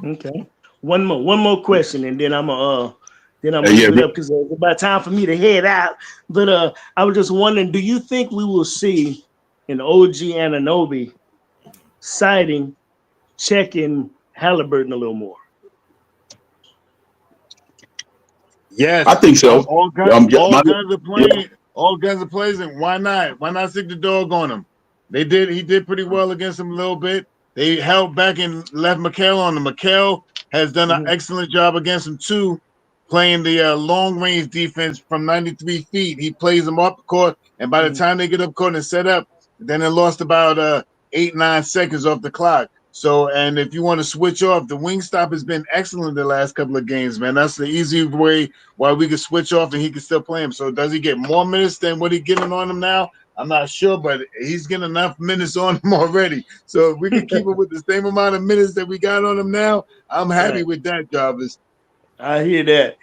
[SPEAKER 4] Okay. One more question, and then I'm gonna move it up because it's about time for me to head out. But I was just wondering, do you think we will see an OG Anunoby checking Halliburton a little more?
[SPEAKER 2] Yes,
[SPEAKER 1] I think so.
[SPEAKER 2] All guys are playing. All guys are playing. Why not? Why not stick the dog on him? He did pretty well against him a little bit. They held back and left McHale on him. McHale has done an excellent job against him too, playing the long range defense from 93 feet. He plays them up court, and by the time they get up court and set up, then it lost about 8-9 seconds off the clock. So, and if you want to switch off, the wing stop has been excellent the last couple of games, man. That's the easy way why we can switch off and he can still play him. So, does he get more minutes than what he's getting on him now? I'm not sure, but he's getting enough minutes on him already. So, if we can keep it with the same amount of minutes that we got on him now, I'm happy with that, Jarvis.
[SPEAKER 4] I hear that.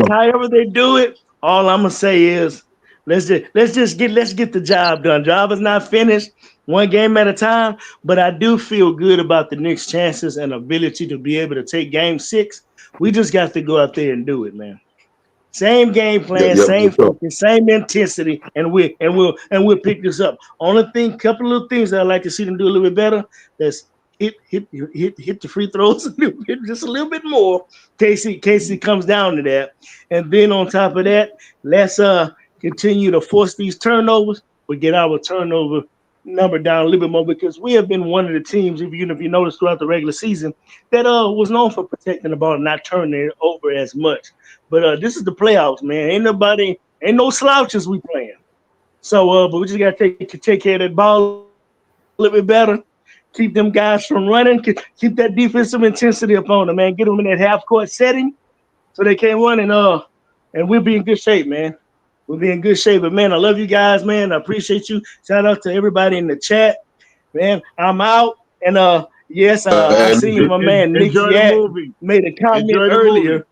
[SPEAKER 4] However they do it, all I'm gonna say is let's get the job done. Job is not finished, one game at a time. But I do feel good about the Knicks' chances and ability to be able to take Game 6. We just got to go out there and do it, man. Same game plan, same focus, same intensity, and we'll pick this up. Only thing, couple of things that I'd like to see them do a little bit better. That's hit the free throws a little bit, just a little bit more. Casey comes down to that, and then on top of that, let's continue to force these turnovers, but get our turnover number down a little bit more, because we have been one of the teams, if you notice throughout the regular season, that was known for protecting the ball and not turning it over as much. But this is the playoffs, man. Ain't no slouches we playing. So, but we just got to take care of that ball a little bit better. Keep them guys from running. Keep that defensive intensity up on them, man. Get them in that half-court setting so they can't run, and we'll be in good shape, man. We'll be in good shape. But, man, I love you guys, man. I appreciate you. Shout out to everybody in the chat. Man, I'm out. And, yes, I seen my man Nick Yak made a comment earlier.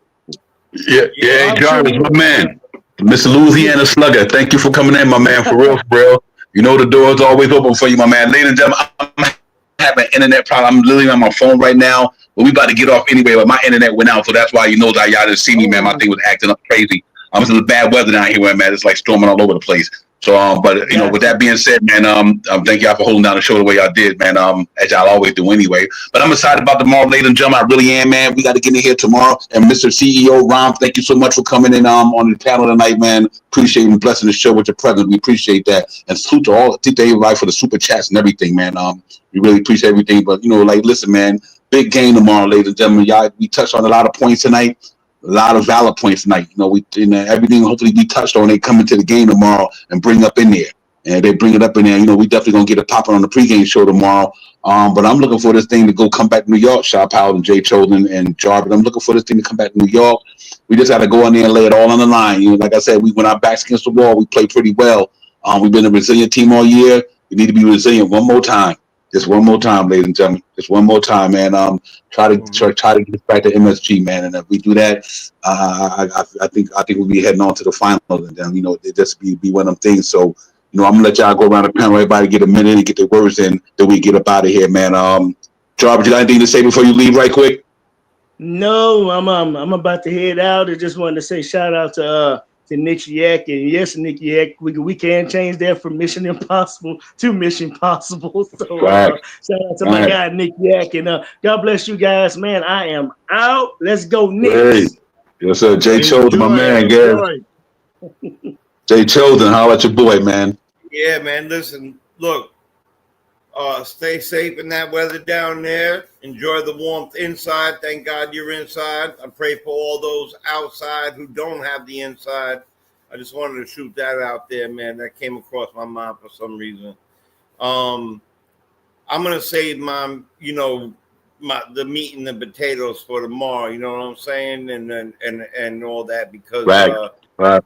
[SPEAKER 1] Yeah, Jarvis, my man. Mr. Louisiana Slugger, thank you for coming in, my man, for real. You know the door is always open for you, my man. Ladies and gentlemen, I'm having an internet problem. I'm literally on my phone right now, but we about to get off anyway, but my internet went out, so that's why y'all didn't see me, man. My thing was acting up crazy. I'm in the bad weather down here where I'm at. It's like storming all over the place. So, but with that being said, man, thank y'all for holding down the show the way y'all did, man. As y'all always do anyway. But I'm excited about tomorrow, ladies and gentlemen. I really am, man. We got to get in here tomorrow. And Mr. CEO Ron, thank you so much for coming in on the panel tonight, man. Appreciate you blessing the show with your presence. We appreciate that. And salute to everybody for the super chats and everything, man. We really appreciate everything. But listen, man, big game tomorrow, ladies and gentlemen. Y'all, we touched on a lot of points tonight. A lot of valid points tonight. Everything hopefully we touched on. They come into the game tomorrow and bring up in there. And they bring it up in there. We definitely gonna get it popping on the pregame show tomorrow. But I'm looking for this thing to come back to New York. Shaw Powell and Jay Choden and Jarvis. I'm looking for this thing to come back to New York. We just got to go in there and lay it all on the line. Like I said, when our backs against the wall, we play pretty well. We've been a resilient team all year. We need to be resilient one more time. Just one more time, ladies and gentlemen. Just one more time, man. Try to get back to MSG, man. And if we do that, I think we'll be heading on to the finals, and then it just be one of them things. So You know, I'm gonna let y'all go around the panel. Everybody get a minute and get their words in. Then we get up out of here, man. Jarvis, you got anything to say before you leave, right quick?
[SPEAKER 4] No, I'm about to head out. I just wanted to say shout out to Nick Yak, and yes, Nick Yak, we can change that from Mission Impossible to Mission Possible. So shout out to my guy Nick Yak, and God bless you guys, man. I am out. Let's go, Knicks.
[SPEAKER 1] Hey. Yes, sir. Jay Chosen, my man, Gary. Jay Chosen, holla at your boy, man.
[SPEAKER 3] Yeah, man. Listen, look, stay safe in that weather down there. Enjoy the warmth inside. Thank God you're inside. I pray for all those outside who don't have the inside. I just wanted to shoot that out there, man. That came across my mind for some reason. I'm gonna save the meat and the potatoes for tomorrow. You know what I'm saying, and all that, because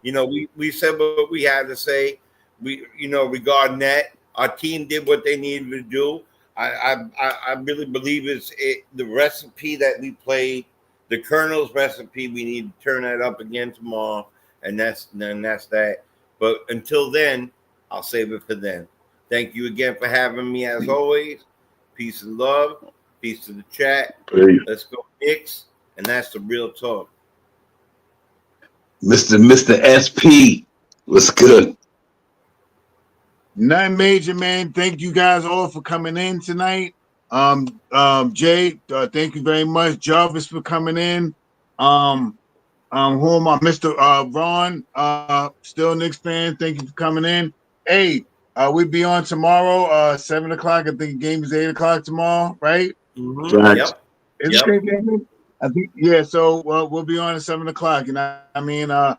[SPEAKER 3] you know, we said what we had to say. Regarding that, our team did what they needed to do. I really believe it's the recipe that we played, the Colonel's recipe. We need to turn that up again tomorrow, and that's that. But until then, I'll save it for then. Thank you again for having me, as always. Peace and love. Peace to the chat.
[SPEAKER 1] Peace.
[SPEAKER 3] Let's go, Knicks, and that's the real talk.
[SPEAKER 1] Mr. SP, what's good?
[SPEAKER 2] Nothing major, man. Thank you guys all for coming in tonight. Jay, thank you very much. Jarvis for coming in. Who am I? Mr. Ron, still Knicks fan. Thank you for coming in. Hey, we'll be on tomorrow, 7 o'clock. I think the game is 8 o'clock tomorrow, right?
[SPEAKER 3] Mm-hmm. Yep.
[SPEAKER 2] Is it game? I think, yeah. So we'll be on at 7 o'clock. And I mean, a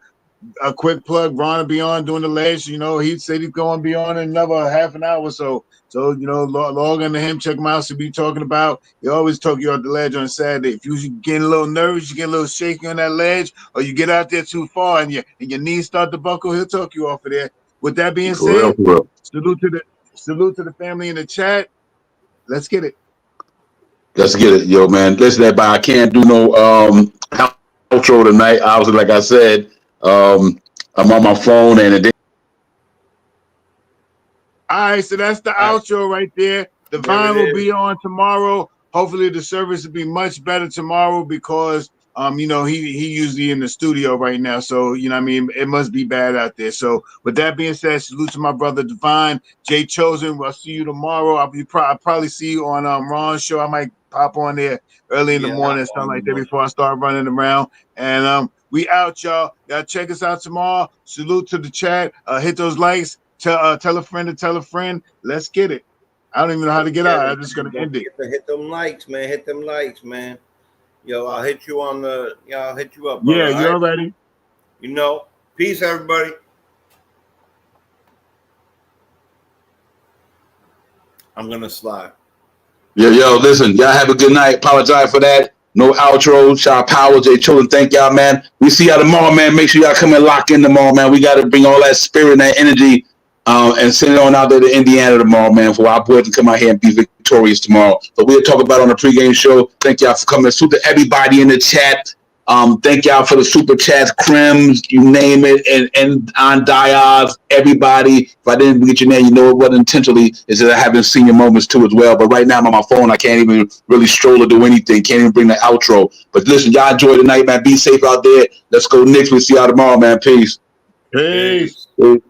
[SPEAKER 2] quick plug, Ron will be on doing the ledge. You know, he said he's going to be on in another half an hour or so. So, you know, log on to him, check him out. So be talking about, he always talk you off the ledge on Saturday. If you get a little nervous, you get a little shaky on that ledge, or you get out there too far and your knees start to buckle, he'll talk you off of there. With that being said, salute to the family in the chat. Let's get it.
[SPEAKER 1] Let's get it, yo, man. Listen, everybody, I can't do no outro tonight. Obviously, like I said, I'm on my phone and it.
[SPEAKER 2] All right, so that's the outro right there. The Vine will be on tomorrow. Hopefully, the service will be much better tomorrow because you know, he usually in the studio right now. So, you know what I mean? It must be bad out there. So with that being said, salute to my brother Divine, Jay Chosen. I'll see you tomorrow. I'll probably see you on Ron's show. I might pop on there early in the morning and stuff like that before I start running around. And we out, y'all. Y'all check us out tomorrow. Salute to the chat. Hit those likes. Tell a friend to tell a friend. Let's get it. I don't even know how to get out. I'm just gonna end it.
[SPEAKER 3] Hit them likes, man. Hit them likes, man. Yo, I'll hit you on the. I'll hit you up.
[SPEAKER 2] Brother. Yeah, you're ready.
[SPEAKER 3] You know, peace, everybody. I'm gonna slide.
[SPEAKER 1] Yo, listen, y'all have a good night. Apologize for that. No outro. Shout Power, Jay Children. Thank y'all, man. We see y'all tomorrow, man. Make sure y'all come and lock in tomorrow, man. We got to bring all that spirit and that energy and send it on out there to Indiana tomorrow, man, for our boys to come out here and be victorious tomorrow. But we'll talk about it on the pregame show. Thank y'all for coming. Salute to everybody in the chat. Thank y'all for the super chats, Crims, you name it, and on Diaz, everybody. If I didn't get your name, you know it wasn't intentionally. It's that I haven't seen your moments too as well. But right now I'm on my phone. I can't even really stroll or do anything. Can't even bring the outro. But listen, y'all enjoy the night, man. Be safe out there. Let's go Knicks. We'll see y'all tomorrow, man. Peace.
[SPEAKER 2] Peace.
[SPEAKER 1] Peace.